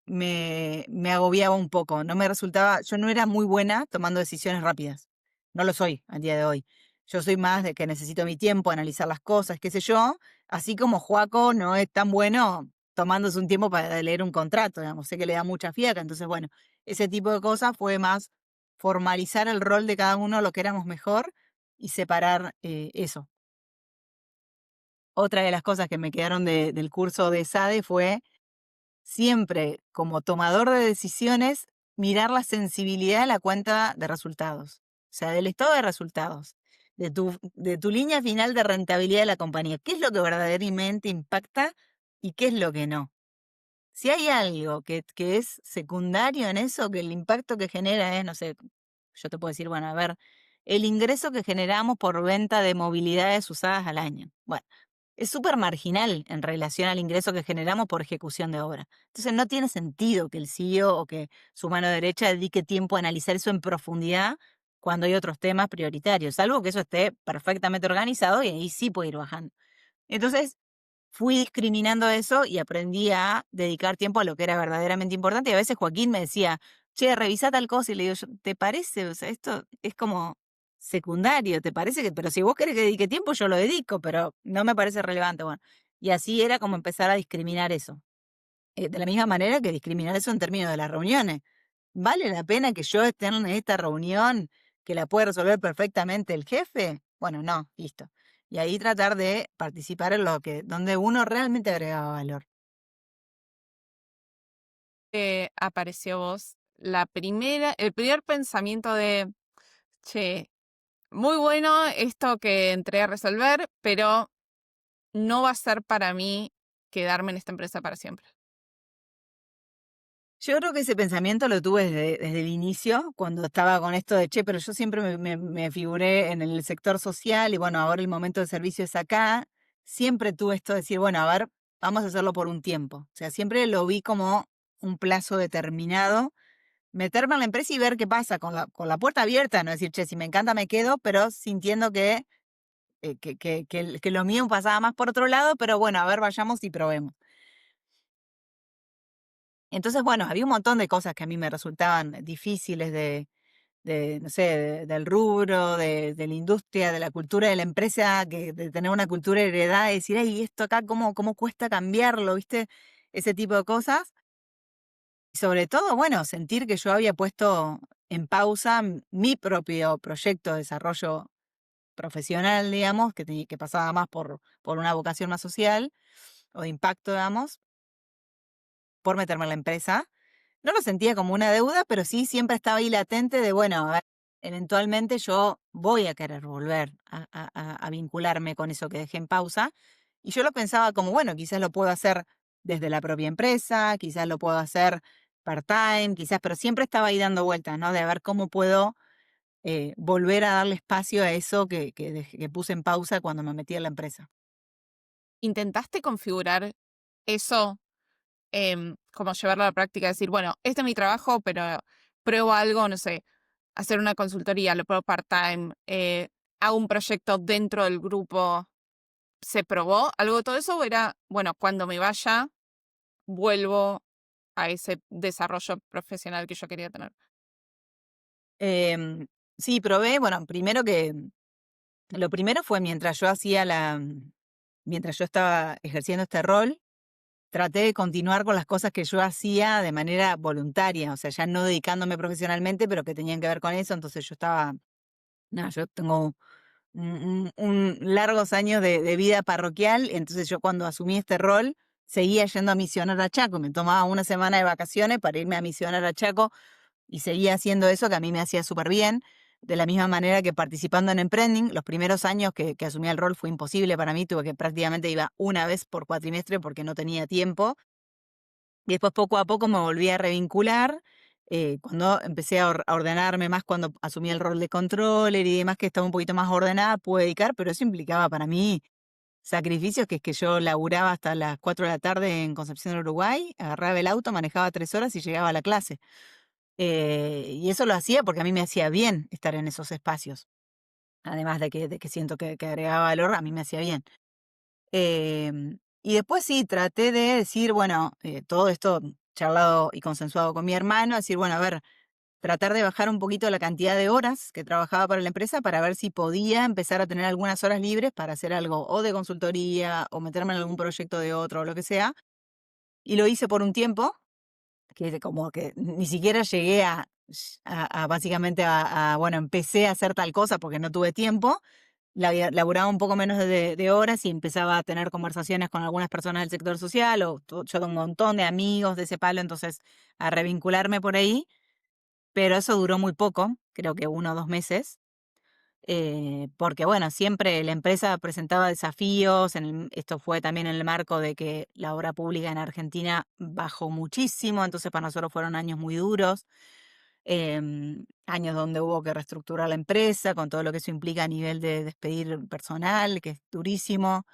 me agobiaba un poco, no me resultaba, yo no era muy buena tomando decisiones rápidas, no lo soy al día de hoy. Yo soy más de que necesito mi tiempo, analizar las cosas, qué sé yo, así como Joaco no es tan bueno tomándose un tiempo para leer un contrato, digamos, sé que le da mucha fiaca, entonces bueno, ese tipo de cosas fue más formalizar el rol de cada uno, lo que éramos mejor y separar eso. Otra de las cosas que me quedaron del curso de SADE fue siempre, como tomador de decisiones, mirar la sensibilidad de la cuenta de resultados, o sea, del estado de resultados, de tu línea final de rentabilidad de la compañía. ¿Qué es lo que verdaderamente impacta y qué es lo que no. Si hay algo que es secundario en eso, que el impacto que genera es, no sé, yo te puedo decir, bueno, a ver, el ingreso que generamos por venta de movilidades usadas al año. Bueno, es súper marginal en relación al ingreso que generamos por ejecución de obra. Entonces no tiene sentido que el CEO o que su mano derecha dedique tiempo a analizar eso en profundidad cuando hay otros temas prioritarios, salvo que eso esté perfectamente organizado y ahí sí puede ir bajando. Entonces, fui discriminando eso y aprendí a dedicar tiempo a lo que era verdaderamente importante. Y a veces Joaquín me decía, che, revisa tal cosa. Y le digo, ¿te parece? O sea, esto es como secundario, ¿te parece que? Pero si vos querés que dedique tiempo, yo lo dedico, pero no me parece relevante. Bueno, y así era como empezar a discriminar eso. De la misma manera que discriminar eso en términos de las reuniones. ¿Vale la pena que yo esté en esta reunión que la puede resolver perfectamente el jefe? Bueno, no, listo. Y ahí tratar de participar en lo que, donde uno realmente agregaba valor. Apareció vos el primer pensamiento de, che, muy bueno esto que entré a resolver, pero no va a ser para mí quedarme en esta empresa para siempre. Yo creo que ese pensamiento lo tuve desde el inicio, cuando estaba con esto de, che, pero yo siempre me figuré en el sector social y bueno, ahora el momento de servicio es acá. Siempre tuve esto de decir, bueno, a ver, vamos a hacerlo por un tiempo. O sea, siempre lo vi como un plazo determinado, meterme en la empresa y ver qué pasa, con la puerta abierta, no decir, che, si me encanta me quedo, pero sintiendo que lo mío pasaba más por otro lado, pero bueno, a ver, vayamos y probemos. Entonces, bueno, había un montón de cosas que a mí me resultaban difíciles no sé, del rubro, de la industria, de la cultura de la empresa, de tener una cultura heredada, y decir, ay, esto acá, ¿cómo cuesta cambiarlo? ¿Viste? Ese tipo de cosas. Y sobre todo, bueno, sentir que yo había puesto en pausa mi propio proyecto de desarrollo profesional, digamos, que pasaba más por una vocación más social o de impacto, digamos, por meterme en la empresa. No lo sentía como una deuda, pero sí siempre estaba ahí latente de, bueno, a ver, eventualmente yo voy a querer volver a vincularme con eso que dejé en pausa. Y yo lo pensaba como, bueno, quizás lo puedo hacer desde la propia empresa, quizás lo puedo hacer part-time, quizás, pero siempre estaba ahí dando vueltas, ¿no? De ver cómo puedo volver a darle espacio a eso que puse en pausa cuando me metí en la empresa. ¿Intentaste configurar eso, como llevarlo a la práctica? Decir, bueno, este es mi trabajo, pero pruebo algo, no sé, hacer una consultoría, lo pruebo part-time, hago un proyecto dentro del grupo. ¿Se probó algo de todo eso o era, bueno, cuando me vaya, vuelvo a ese desarrollo profesional que yo quería tener? Em, sí, probé, bueno, lo primero fue mientras yo estaba ejerciendo este rol, traté de continuar con las cosas que yo hacía de manera voluntaria, o sea, ya no dedicándome profesionalmente, pero que tenían que ver con eso. Entonces yo estaba, nada, yo tengo largos años de vida parroquial, entonces yo cuando asumí este rol seguía yendo a misionar a Chaco, me tomaba una semana de vacaciones para irme a misionar a Chaco y seguía haciendo eso que a mí me hacía súper bien. De la misma manera que participando en Emprending, los primeros años que asumí el rol fue imposible para mí, tuve que prácticamente iba una vez por cuatrimestre porque no tenía tiempo. Y después poco a poco me volví a revincular, cuando empecé a ordenarme más, cuando asumí el rol de controller y demás, que estaba un poquito más ordenada, pude dedicar, pero eso implicaba para mí sacrificios, que es que yo laburaba hasta las 4 de la tarde en Concepción del Uruguay, agarraba el auto, manejaba 3 horas y llegaba a la clase. Y eso lo hacía porque a mí me hacía bien estar en esos espacios. Además de que siento que agregaba valor, a mí me hacía bien. Y después sí, traté de decir, bueno, todo esto charlado y consensuado con mi hermano, decir, bueno, a ver, tratar de bajar un poquito la cantidad de horas que trabajaba para la empresa para ver si podía empezar a tener algunas horas libres para hacer algo o de consultoría o meterme en algún proyecto de otro o lo que sea. Y lo hice por un tiempo, que como que ni siquiera llegué a básicamente bueno, empecé a hacer tal cosa porque no tuve tiempo. Laburaba un poco menos de horas y empezaba a tener conversaciones con algunas personas del sector social, yo tengo un montón de amigos de ese palo, entonces a revincularme por ahí, pero eso duró muy poco, creo que 1 o 2 meses. porque bueno, siempre la empresa presentaba desafíos, esto fue también en el marco de que la obra pública en Argentina bajó muchísimo, entonces para nosotros fueron años muy duros, años donde hubo que reestructurar la empresa, con todo lo que eso implica a nivel de despedir personal, que es durísimo.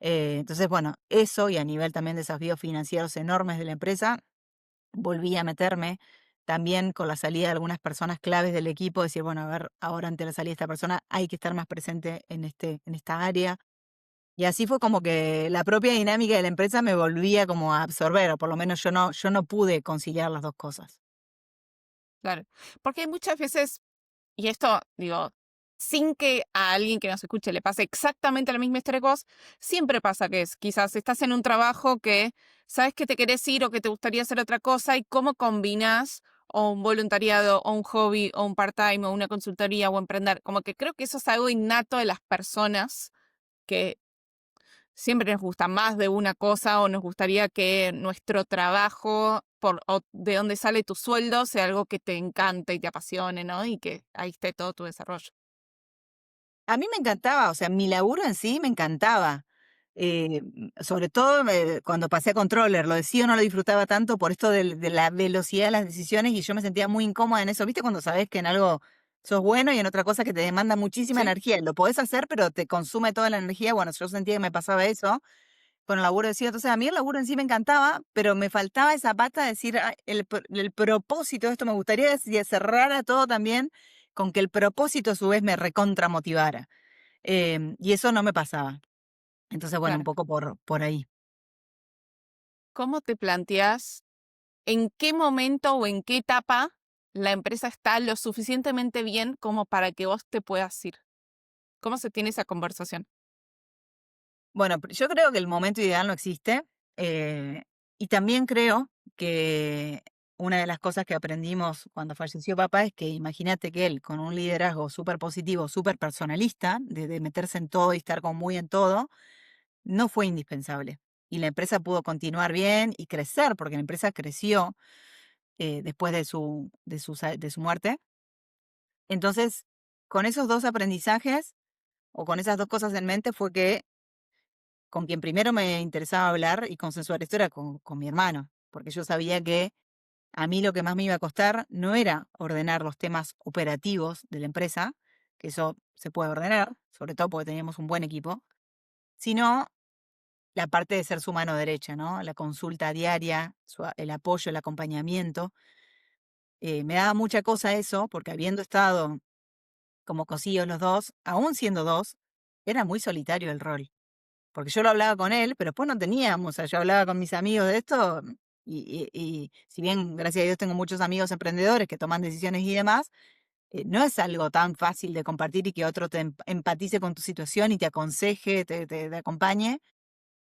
Entonces, bueno, eso y a nivel también de desafíos financieros enormes de la empresa, volví a meterme también con la salida de algunas personas claves del equipo, decir, bueno, a ver, ahora ante la salida de esta persona hay que estar más presente en esta área. Y así fue como que la propia dinámica de la empresa me volvía como a absorber, o por lo menos yo no pude conciliar las dos cosas. Claro. Porque muchas veces, y esto digo, sin que a alguien que nos escuche le pase exactamente la misma historia que vos, siempre pasa que quizás estás en un trabajo que sabes que te querés ir o que te gustaría hacer otra cosa y cómo combinas o un voluntariado o un hobby o un part-time o una consultoría o emprender. Como que creo que eso es algo innato de las personas que siempre nos gusta más de una cosa o nos gustaría que nuestro trabajo o de donde sale tu sueldo sea algo que te encante y te apasione, ¿no? Y que ahí esté todo tu desarrollo. A mí me encantaba, o sea, mi laburo en sí me encantaba. Sobre todo cuando pasé a controller, lo decía, no lo disfrutaba tanto por esto de la velocidad de las decisiones y yo me sentía muy incómoda en eso. ¿Viste? Cuando sabes que en algo sos bueno y en otra cosa que te demanda muchísima Sí, energía. Lo podés hacer, pero te consume toda la energía. Bueno, yo sentía que me pasaba eso con el laburo de sí. Entonces a mí el laburo en sí me encantaba, pero me faltaba esa pata de decir, "Ay, el propósito de esto me gustaría que cerrara todo también con que el propósito a su vez me recontra motivara. Y eso no me pasaba. Entonces, bueno, un claro. poco por ahí. ¿Cómo te planteas en qué momento o en qué etapa la empresa está lo suficientemente bien como para que vos te puedas ir? ¿Cómo se tiene esa conversación? Bueno, yo creo que el momento ideal no existe. eh, y también creo que una de las cosas que aprendimos cuando falleció papá es que imagínate que él, con un liderazgo súper positivo, súper personalista, de meterse en todo y estar como muy en todo, no fue indispensable. Y la empresa pudo continuar bien y crecer, porque la empresa creció después de su muerte. Entonces, con esos dos aprendizajes o con esas dos cosas en mente fue que con quien primero me interesaba hablar y consensuar esto era con mi hermano, porque yo sabía que a mí lo que más me iba a costar no era ordenar los temas operativos de la empresa, que eso se puede ordenar, sobre todo porque teníamos un buen equipo, sino la parte de ser su mano derecha, ¿no? La consulta diaria, el apoyo, el acompañamiento. Me daba mucha cosa eso, porque habiendo estado como cosillos los dos, aún siendo dos, era muy solitario el rol. Porque yo lo hablaba con él, pero después no teníamos, o sea, yo hablaba con mis amigos de esto, y si bien, gracias a Dios, tengo muchos amigos emprendedores que toman decisiones y demás, no es algo tan fácil de compartir y que otro te empatice con tu situación y te aconseje, te acompañe.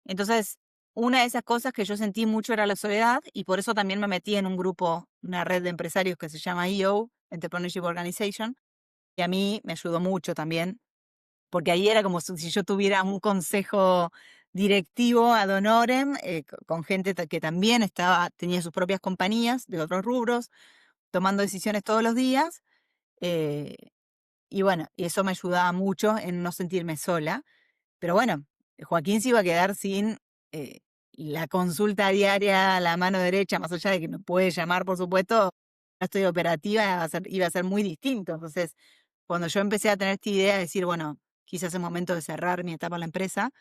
Entonces, una de esas cosas que yo sentí mucho era la soledad y por eso también me metí en un grupo, una red de empresarios que se llama EO, Entrepreneurship Organization, y a mí me ayudó mucho también porque ahí era como si yo tuviera un consejo directivo ad honorem, con gente que también tenía sus propias compañías de otros rubros, tomando decisiones todos los días. eh, y bueno, y eso me ayudaba mucho en no sentirme sola. Pero bueno, Joaquín se iba a quedar sin eh, la consulta diaria a la mano derecha, más allá de que me puede llamar, por supuesto, no estoy operativa, iba a ser muy distinto. Entonces, cuando yo empecé a tener esta idea de decir, bueno, quizás es momento de cerrar mi etapa en la empresa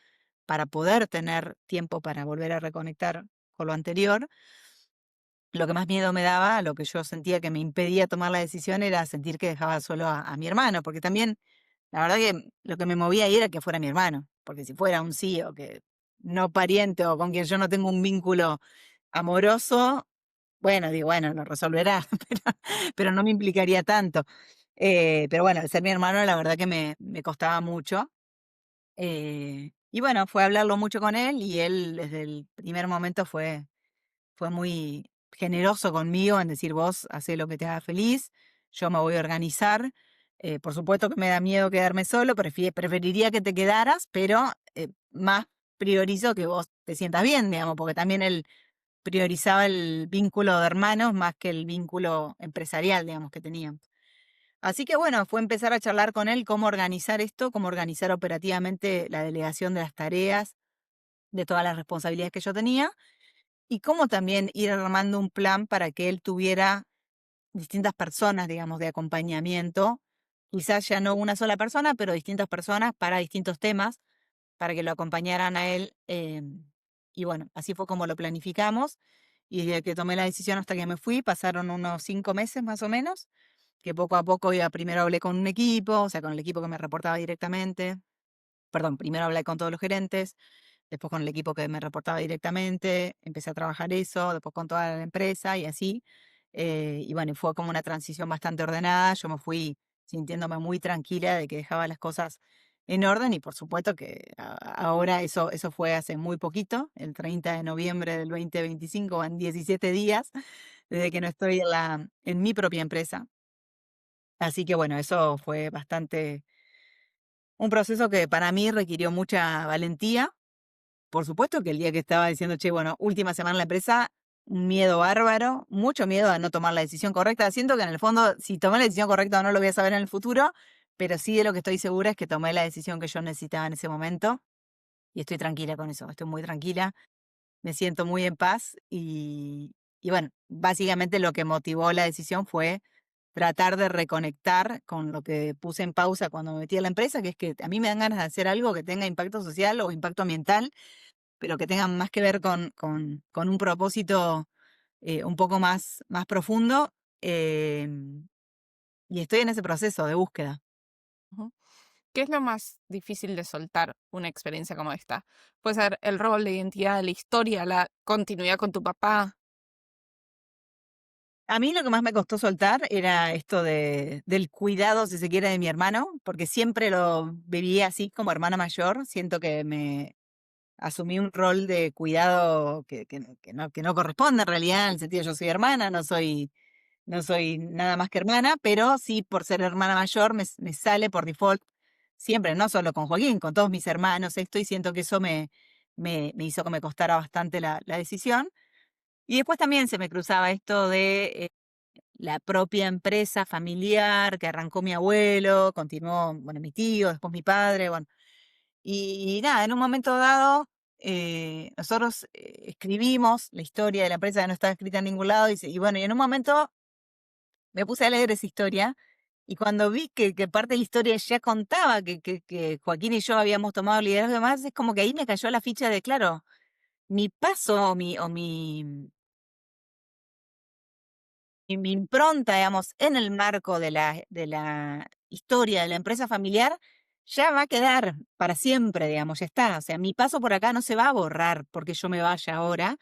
para poder tener tiempo para volver a reconectar con lo anterior, lo que más miedo me daba, lo que yo sentía que me impedía tomar la decisión era sentir que dejaba solo a mi hermano, porque también la verdad que lo que me movía ahí era que fuera mi hermano, porque si fuera un sí o que no pariente o con quien yo no tengo un vínculo amoroso, bueno, digo, bueno, lo resolverá, pero no me implicaría tanto. Pero bueno, al ser mi hermano, la verdad que me costaba mucho. Y bueno, fue hablarlo mucho con él y él desde el primer momento fue muy generoso conmigo en decir, vos hacé lo que te haga feliz, yo me voy a organizar. Por supuesto que me da miedo quedarme solo, preferiría que te quedaras, pero más priorizo que vos te sientas bien, digamos, porque también él priorizaba el vínculo de hermanos más que el vínculo empresarial, digamos, que teníamos. Así que bueno, fue empezar a charlar con él cómo organizar esto, cómo organizar operativamente la delegación de las tareas, de todas las responsabilidades que yo tenía, y cómo también ir armando un plan para que él tuviera distintas personas, digamos, de acompañamiento, quizás ya no una sola persona, pero distintas personas para distintos temas, para que lo acompañaran a él. Y bueno, así fue como lo planificamos. Y desde que tomé la decisión hasta que me fui, pasaron unos 5 meses más o menos, que poco a poco ya primero hablé con un equipo, o sea, con el equipo que me reportaba directamente. Perdón, primero hablé con todos los gerentes, después con el equipo que me reportaba directamente, empecé a trabajar eso, después con toda la empresa y así. Y bueno, fue como una transición bastante ordenada. Yo me fui sintiéndome muy tranquila de que dejaba las cosas en orden y por supuesto que ahora eso fue hace muy poquito, el 30 de noviembre del 2025, van 17 días desde que no estoy en mi propia empresa. Así que bueno, eso fue bastante, un proceso que para mí requirió mucha valentía. Por supuesto que el día que estaba diciendo, che, bueno, última semana en la empresa, un miedo bárbaro, mucho miedo a no tomar la decisión correcta. Siento que en el fondo, si tomé la decisión correcta o no lo voy a saber en el futuro, pero sí de lo que estoy segura es que tomé la decisión que yo necesitaba en ese momento y estoy tranquila con eso, estoy muy tranquila, me siento muy en paz y bueno, básicamente lo que motivó la decisión fue tratar de reconectar con lo que puse en pausa cuando me metí a la empresa, que es que a mí me dan ganas de hacer algo que tenga impacto social o impacto ambiental, pero que tengan más que ver con un propósito un poco más profundo. Y estoy en ese proceso de búsqueda. Ujú. ¿Qué es lo más difícil de soltar una experiencia como esta? Puede ser el rol, la identidad, la historia, la continuidad con tu papá. A mí lo que más me costó soltar era esto del cuidado, si se quiere, de mi hermano, porque siempre lo viví así como hermana mayor. Siento que me asumí un rol de cuidado que no corresponde en realidad, en el sentido yo soy hermana, no soy nada más que hermana, pero sí por ser hermana mayor me sale por default siempre, no solo con Joaquín, con todos mis hermanos, esto, y siento que eso me hizo que me costara bastante la decisión. Y después también se me cruzaba esto de la propia empresa familiar que arrancó mi abuelo, continuó, bueno, mi tío, después mi padre, bueno. Y nada, en un momento dado, nosotros escribimos la historia de la empresa que no estaba escrita en ningún lado, y bueno, y en un momento me puse a leer esa historia y cuando vi que parte de la historia ya contaba que Joaquín y yo habíamos tomado liderazgo y demás, es como que ahí me cayó la ficha de, claro, mi paso o mi impronta, digamos, en el marco de la historia de la empresa familiar, ya va a quedar para siempre, digamos, ya está. O sea, mi paso por acá no se va a borrar porque yo me vaya ahora.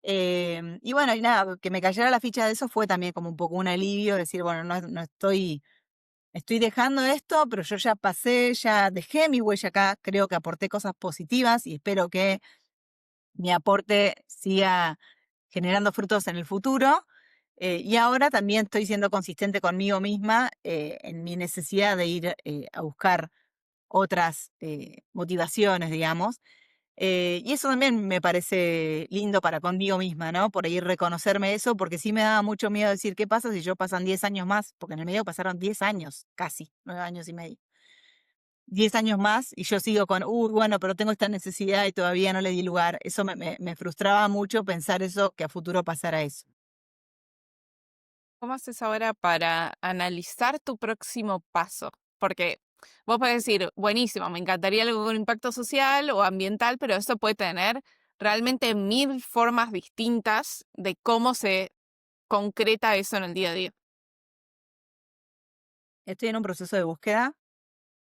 Y bueno, y nada, que me cayera la ficha de eso fue también como un poco un alivio, decir, bueno, no estoy dejando esto, pero yo ya pasé, ya dejé mi huella acá, creo que aporté cosas positivas y espero que mi aporte siga generando frutos en el futuro. Y ahora también estoy siendo consistente conmigo misma en mi necesidad de ir a buscar otras motivaciones, digamos. Y eso también me parece lindo para conmigo misma, ¿no? Por ahí reconocerme eso, porque sí me daba mucho miedo decir, ¿qué pasa si yo pasan 10 años más? Porque en el medio pasaron 10 años, casi, 9 años y medio. 10 años más y yo sigo con, bueno, pero tengo esta necesidad y todavía no le di lugar. Eso me frustraba mucho pensar eso, que a futuro pasara eso. ¿Cómo haces ahora para analizar tu próximo paso? Porque vos podés decir, buenísimo, me encantaría algo con impacto social o ambiental, pero eso puede tener realmente mil formas distintas de cómo se concreta eso en el día a día. Estoy en un proceso de búsqueda,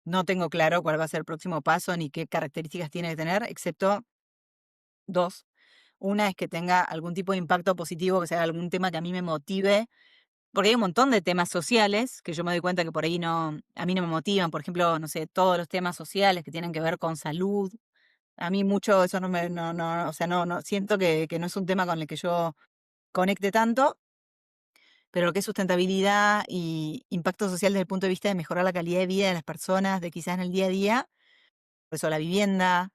no tengo claro cuál va a ser el próximo paso ni qué características tiene que tener, excepto dos. Una es que tenga algún tipo de impacto positivo, que sea algún tema que a mí me motive, porque hay un montón de temas sociales que yo me doy cuenta que por ahí no, a mí no me motivan. Por ejemplo, no sé, todos los temas sociales que tienen que ver con salud. A mí mucho eso no, o sea, no, siento que no es un tema con el que yo conecte tanto, pero lo que es sustentabilidad y impacto social desde el punto de vista de mejorar la calidad de vida de las personas, de quizás en el día a día, por eso la vivienda,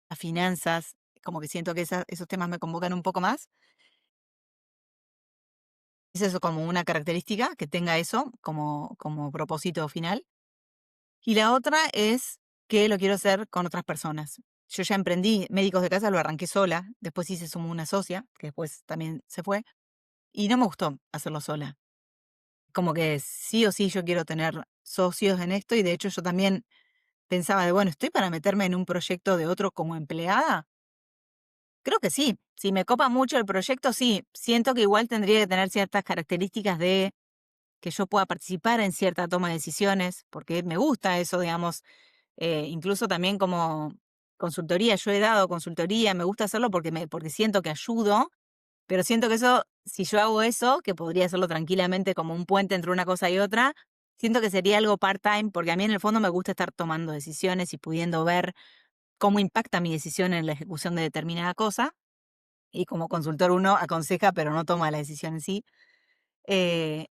las finanzas, como que siento que esos temas me convocan un poco más. Es eso como una característica, que tenga eso como propósito final. Y la otra es que lo quiero hacer con otras personas. Yo ya emprendí Médicos de Casa, lo arranqué sola, después sí se sumó una socia, que después también se fue, y no me gustó hacerlo sola. Como que sí o sí yo quiero tener socios en esto y de hecho yo también pensaba de, bueno, ¿estoy para meterme en un proyecto de otro como empleada? Creo que sí. Si me copa mucho el proyecto, sí. Siento que igual tendría que tener ciertas características de que yo pueda participar en cierta toma de decisiones, porque me gusta eso, digamos, incluso también como consultoría. Yo he dado consultoría, me gusta hacerlo porque siento que ayudo, pero siento que eso, si yo hago eso, que podría hacerlo tranquilamente como un puente entre una cosa y otra, siento que sería algo part-time, porque a mí en el fondo me gusta estar tomando decisiones y pudiendo ver cómo impacta mi decisión en la ejecución de determinada cosa. Y como consultor uno aconseja, pero no toma la decisión en sí. Eh,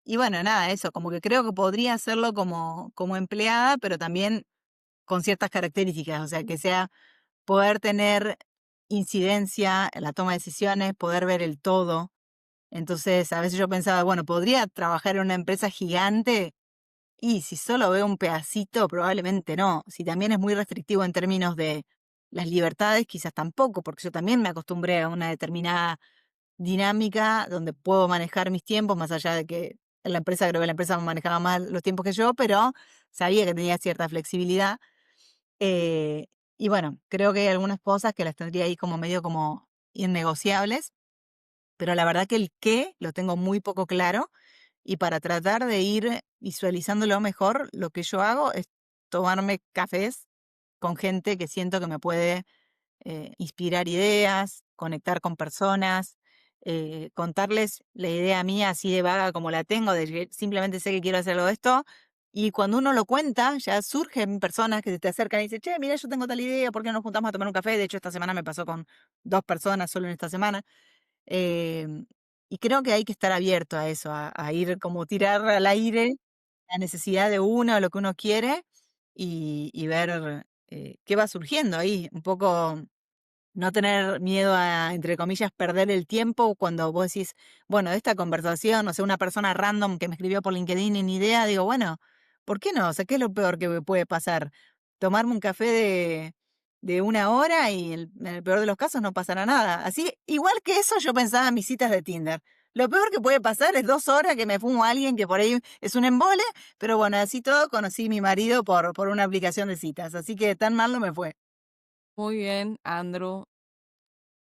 y bueno, nada, eso, como que creo que podría hacerlo como empleada, pero también con ciertas características, o sea, que sea poder tener incidencia en la toma de decisiones, poder ver el todo. Entonces, a veces yo pensaba, bueno, podría trabajar en una empresa gigante y si solo veo un pedacito, probablemente no. Si también es muy restrictivo en términos de las libertades, quizás tampoco, porque yo también me acostumbré a una determinada dinámica donde puedo manejar mis tiempos, más allá de que en la empresa creo que la empresa manejaba más los tiempos que yo, pero sabía que tenía cierta flexibilidad. Eh, y bueno, creo que hay algunas cosas que las tendría ahí como medio como innegociables, pero la verdad que el qué lo tengo muy poco claro y para tratar de ir visualizándolo mejor, lo que yo hago es tomarme cafés con gente que siento que me puede inspirar ideas, conectar con personas, contarles la idea mía así de vaga como la tengo, de que simplemente sé que quiero hacerlo esto. Y cuando uno lo cuenta, ya surgen personas que se te acercan y dicen, che, mira, yo tengo tal idea, ¿por qué no nos juntamos a tomar un café? De hecho, esta semana me pasó con 2 personas solo en esta semana. Em, y creo que hay que estar abierto a eso, a ir como tirar al aire la necesidad de uno, lo que uno quiere, y ver qué va surgiendo ahí. Un poco no tener miedo a, entre comillas, perder el tiempo cuando vos decís, bueno, esta conversación, o sea, una persona random que me escribió por LinkedIn en idea, digo, bueno, ¿por qué no? O sea, ¿qué es lo peor que me puede pasar? Tomarme un café de 1 hora y en el peor de los casos no pasará nada. Así, igual que eso yo pensaba en mis citas de Tinder. Lo peor que puede pasar es 2 horas que me fumo a alguien que por ahí es un embole, pero bueno, así todo conocí a mi marido por una aplicación de citas, así que tan mal no me fue. Muy bien, Andrew,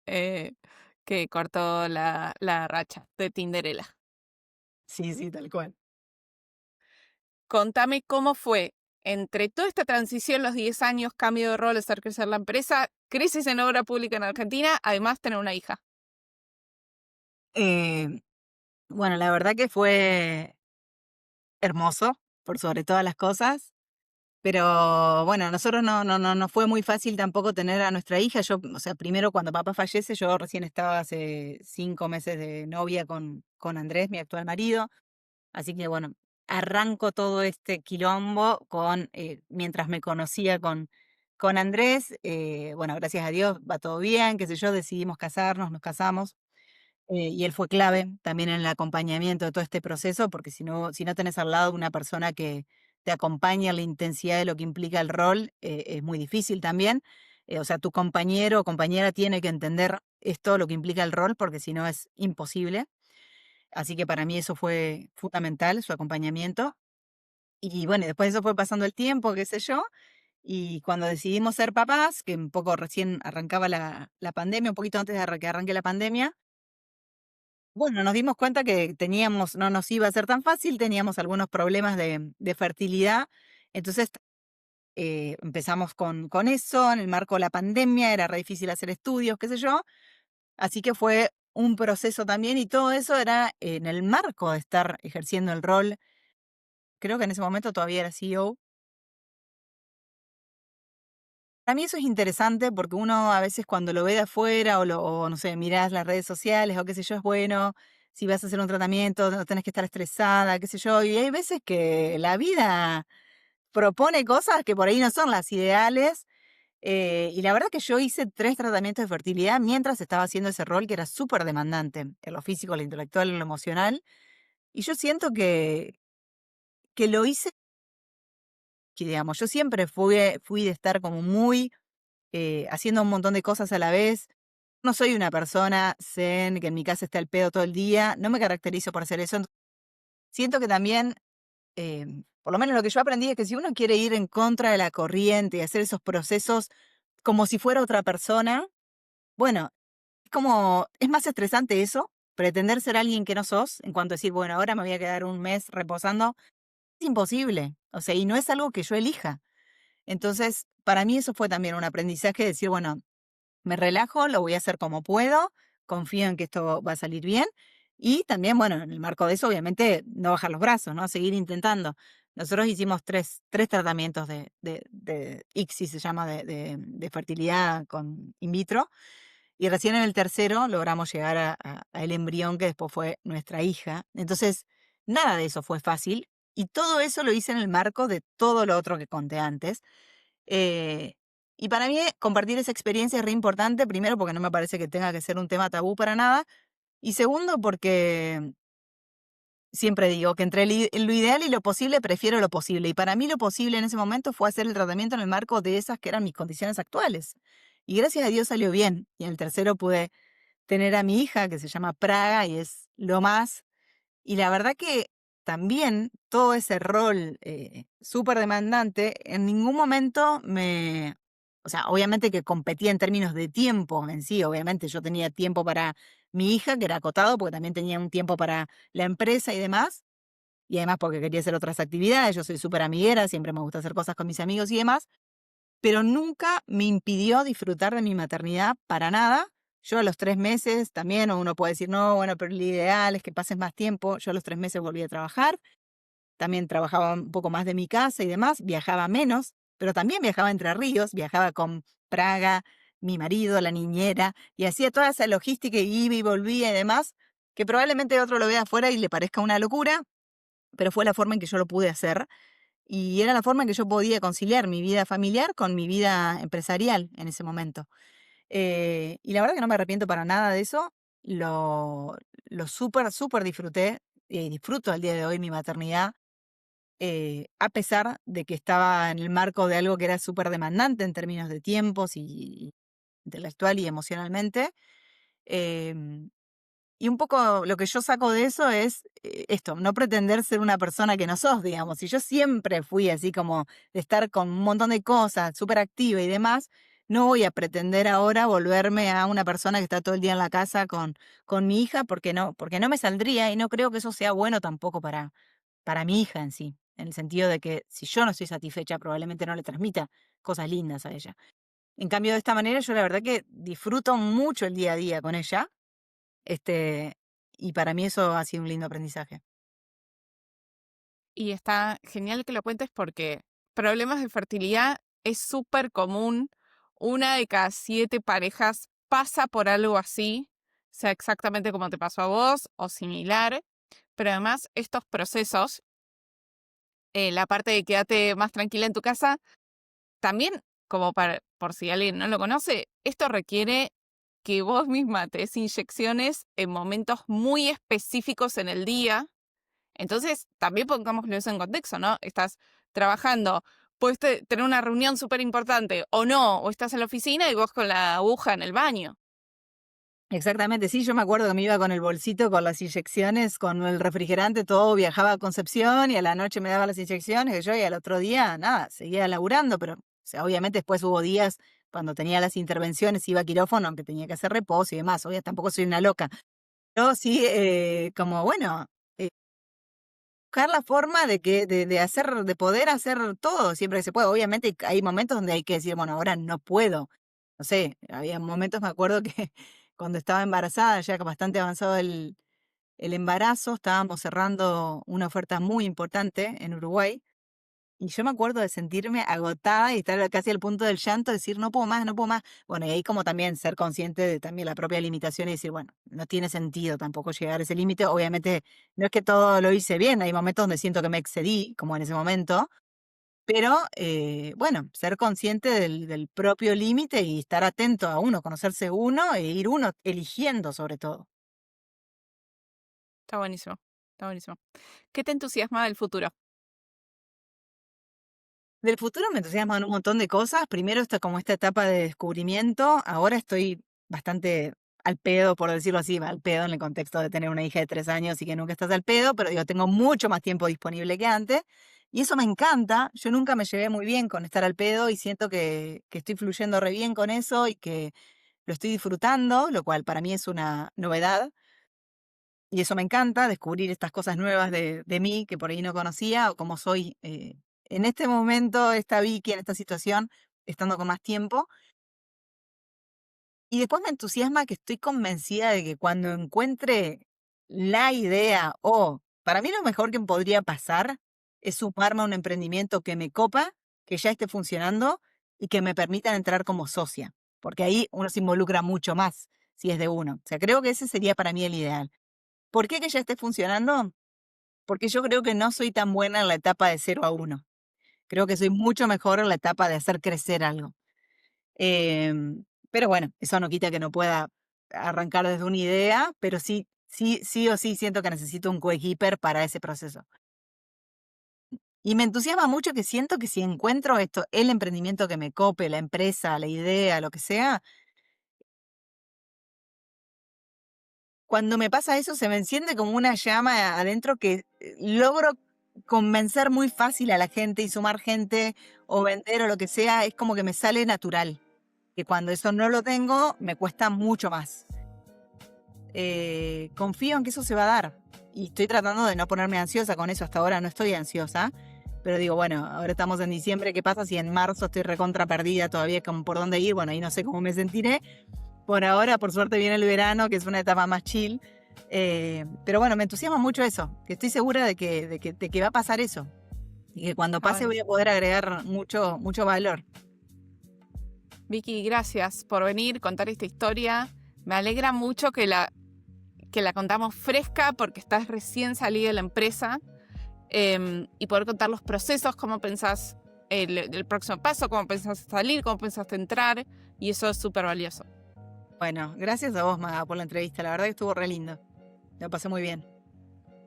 eh, que cortó la racha de Tinderela. Sí, sí, tal cual. Contame cómo fue entre toda esta transición, los 10 años, cambio de rol, hacer crecer la empresa, crisis en obra pública en Argentina, además tener una hija. Eh, bueno, la verdad que fue hermoso, por sobre todas las cosas, pero bueno, a nosotros no fue muy fácil tampoco tener a nuestra hija. Yo, o sea, primero cuando papá fallece, yo recién estaba hace 5 meses de novia con Andrés, mi actual marido, así que bueno, arranco todo este quilombo mientras me conocía con Andrés, bueno, gracias a Dios va todo bien, qué sé yo, decidimos casarnos, nos casamos. Y él fue clave también en el acompañamiento de todo este proceso, porque si no tenés al lado una persona que te acompaña en la intensidad de lo que implica el rol, es muy difícil también. O sea, tu compañero o compañera tiene que entender esto, lo que implica el rol, porque si no es imposible. Así que para mí eso fue fundamental, su acompañamiento. Y bueno, después de eso fue pasando el tiempo, qué sé yo, y cuando decidimos ser papás, que un poco recién arrancaba la pandemia, un poquito antes de que arranque la pandemia, bueno, nos dimos cuenta que no nos iba a ser tan fácil, teníamos algunos problemas de fertilidad, entonces empezamos con eso, en el marco de la pandemia, era re difícil hacer estudios, qué sé yo, así que fue un proceso también y todo eso era en el marco de estar ejerciendo el rol, creo que en ese momento todavía era CEO. Para mí eso es interesante porque uno a veces cuando lo ve de afuera o no sé, mirás las redes sociales o qué sé yo, es bueno, si vas a hacer un tratamiento no tenés que estar estresada, qué sé yo, y hay veces que la vida propone cosas que por ahí no son las ideales Y la verdad que yo hice 3 tratamientos de fertilidad mientras estaba haciendo ese rol que era súper demandante, en lo físico, lo intelectual, en lo emocional. Y yo siento que lo hice, que digamos, yo siempre fui de estar como muy haciendo un montón de cosas a la vez. No soy una persona zen, que en mi casa esté al pedo todo el día, no me caracterizo por hacer eso. Siento que también, por lo menos lo que yo aprendí es que si uno quiere ir en contra de la corriente y hacer esos procesos como si fuera otra persona, bueno, es más estresante eso, pretender ser alguien que no sos, en cuanto a decir, bueno, ahora me voy a quedar un mes reposando, es imposible. O sea, y no es algo que yo elija. Entonces, para mí eso fue también un aprendizaje de decir, bueno, me relajo, lo voy a hacer como puedo, confío en que esto va a salir bien y también, bueno, en el marco de eso, obviamente, no bajar los brazos, ¿no? Seguir intentando. Nosotros hicimos tres tratamientos de ICSI, se llama, de fertilidad con in vitro, y recién en el tercero logramos llegar a el embrión que después fue nuestra hija. Entonces, nada de eso fue fácil y todo eso lo hice en el marco de todo lo otro que conté antes. Eh, y para mí compartir esa experiencia es re importante, primero porque no me parece que tenga que ser un tema tabú para nada, y segundo porque siempre digo que entre lo ideal y lo posible prefiero lo posible, y para mí lo posible en ese momento fue hacer el tratamiento en el marco de esas que eran mis condiciones actuales. Y gracias a Dios salió bien. Y en el tercero pude tener a mi hija, que se llama Praga, y es lo más. Y la verdad que también todo ese rol súper demandante, en ningún momento o sea, obviamente que competía en términos de tiempo en sí, obviamente yo tenía tiempo para mi hija, que era acotado, porque también tenía un tiempo para la empresa y demás, y además porque quería hacer otras actividades, yo soy súper amiguera, siempre me gusta hacer cosas con mis amigos y demás, pero nunca me impidió disfrutar de mi maternidad para nada. Yo a los 3 meses también, o uno puede decir, no, bueno, pero lo ideal es que pases más tiempo. Yo a los 3 meses volví a trabajar, también trabajaba un poco más de mi casa y demás, viajaba menos, pero también viajaba entre ríos, viajaba con Praga, mi marido, la niñera, y hacía toda esa logística y iba y volvía y demás, que probablemente otro lo vea afuera y le parezca una locura, pero fue la forma en que yo lo pude hacer. Y era la forma en que yo podía conciliar mi vida familiar con mi vida empresarial en ese momento. Y la verdad que no me arrepiento para nada de eso. Lo súper, súper disfruté y disfruto al día de hoy mi maternidad, a pesar de que estaba en el marco de algo que era súper demandante en términos de tiempos y intelectual y emocionalmente. Em, y un poco lo que yo saco de eso es esto, no pretender ser una persona que no sos, digamos. Si yo siempre fui así como de estar con un montón de cosas, súper activa y demás, no voy a pretender ahora volverme a una persona que está todo el día en la casa con mi hija, porque no me saldría y no creo que eso sea bueno tampoco para mi hija en sí, en el sentido de que si yo no estoy satisfecha, probablemente no le transmita cosas lindas a ella. En cambio, de esta manera, yo la verdad que disfruto mucho el día a día con ella, este, y para mí eso ha sido un lindo aprendizaje. Y está genial que lo cuentes porque problemas de fertilidad es súper común. Una de cada 7 parejas pasa por algo así, sea exactamente como te pasó a vos o similar. Pero además estos procesos, la parte de quédate más tranquila en tu casa, también, como por si alguien no lo conoce, esto requiere que vos misma te des inyecciones en momentos muy específicos en el día. Entonces, también pongámoslo eso en contexto, ¿no? Estás trabajando, puedes tener una reunión súper importante o no, o estás en la oficina y vos con la aguja en el baño. Exactamente, sí, yo me acuerdo que me iba con el bolsito, con las inyecciones, con el refrigerante, todo, viajaba a Concepción y a la noche me daba las inyecciones, y yo y al otro día, nada, seguía laburando, pero, o sea, obviamente después hubo días cuando tenía las intervenciones, iba a quirófano, aunque tenía que hacer reposo y demás, obvio, tampoco soy una loca. Yo sí, como, bueno, buscar la forma de poder hacer todo siempre que se puede. Obviamente hay momentos donde hay que decir, bueno, ahora no puedo. No sé, había momentos, me acuerdo que cuando estaba embarazada, ya que bastante avanzado el embarazo, estábamos cerrando una oferta muy importante en Uruguay. Y yo me acuerdo de sentirme agotada y estar casi al punto del llanto, decir, no puedo más, no puedo más. Bueno, y ahí como también ser consciente de también la propia limitación y decir, bueno, no tiene sentido tampoco llegar a ese límite. Obviamente no es que todo lo hice bien, hay momentos donde siento que me excedí, como en ese momento, Pero, bueno, ser consciente del propio límite y estar atento a uno, conocerse uno e ir uno eligiendo sobre todo. Está buenísimo, está buenísimo. ¿Qué te entusiasma del futuro? Del futuro me entusiasman un montón de cosas. Primero está como esta etapa de descubrimiento. Ahora estoy bastante al pedo, por decirlo así, al pedo en el contexto de tener una hija de 3 años y que nunca estás al pedo, pero digo, tengo mucho más tiempo disponible que antes. Y eso me encanta. Yo nunca me llevé muy bien con estar al pedo y siento que estoy fluyendo re bien con eso y que lo estoy disfrutando, lo cual para mí es una novedad. Y eso me encanta, descubrir estas cosas nuevas de mí que por ahí no conocía o cómo soy en este momento, esta Vicky, en esta situación, estando con más tiempo. Y después me entusiasma que estoy convencida de que cuando encuentre la idea o para mí lo mejor que podría pasar es sumarme a un emprendimiento que me copa, que ya esté funcionando y que me permitan entrar como socia, porque ahí uno se involucra mucho más si es de uno. O sea, creo que ese sería para mí el ideal. ¿Por qué que ya esté funcionando? Porque yo creo que no soy tan buena en la etapa de 0 a 1. Creo que soy mucho mejor en la etapa de hacer crecer algo. Pero bueno, eso no quita que no pueda arrancar desde una idea, pero sí o sí siento que necesito un coequiper para ese proceso. Y me entusiasma mucho que siento que si encuentro esto, el emprendimiento que me cope, la empresa, la idea, lo que sea, cuando me pasa eso se me enciende como una llama adentro que logro convencer muy fácil a la gente y sumar gente o vender o lo que sea, es como que me sale natural. Que cuando eso no lo tengo, me cuesta mucho más. Confío en que eso se va a dar y estoy tratando de no ponerme ansiosa con eso. Hasta ahora no estoy ansiosa, pero digo, bueno, ahora estamos en diciembre, ¿qué pasa si en marzo estoy recontra perdida todavía como por dónde ir? Bueno, ahí no sé cómo me sentiré. Por ahora, por suerte, viene el verano, que es una etapa más chill. Pero bueno, me entusiasma mucho eso, que estoy segura de que va a pasar eso. Y que cuando Está pase voy a buenísimo. poder agregar mucho valor. Vicky, gracias por venir, contar esta historia. Me alegra mucho que la contamos fresca porque estás recién salida de la empresa, y poder contar los procesos, cómo pensás el próximo paso, cómo pensás salir, cómo pensás entrar, y eso es súper valioso. Bueno, gracias a vos, Maga, por la entrevista. La verdad que estuvo re lindo. Lo pasé muy bien.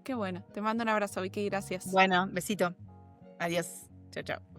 Qué bueno. Te mando un abrazo, Vicky, gracias. Bueno, besito. Adiós. Chao, chao.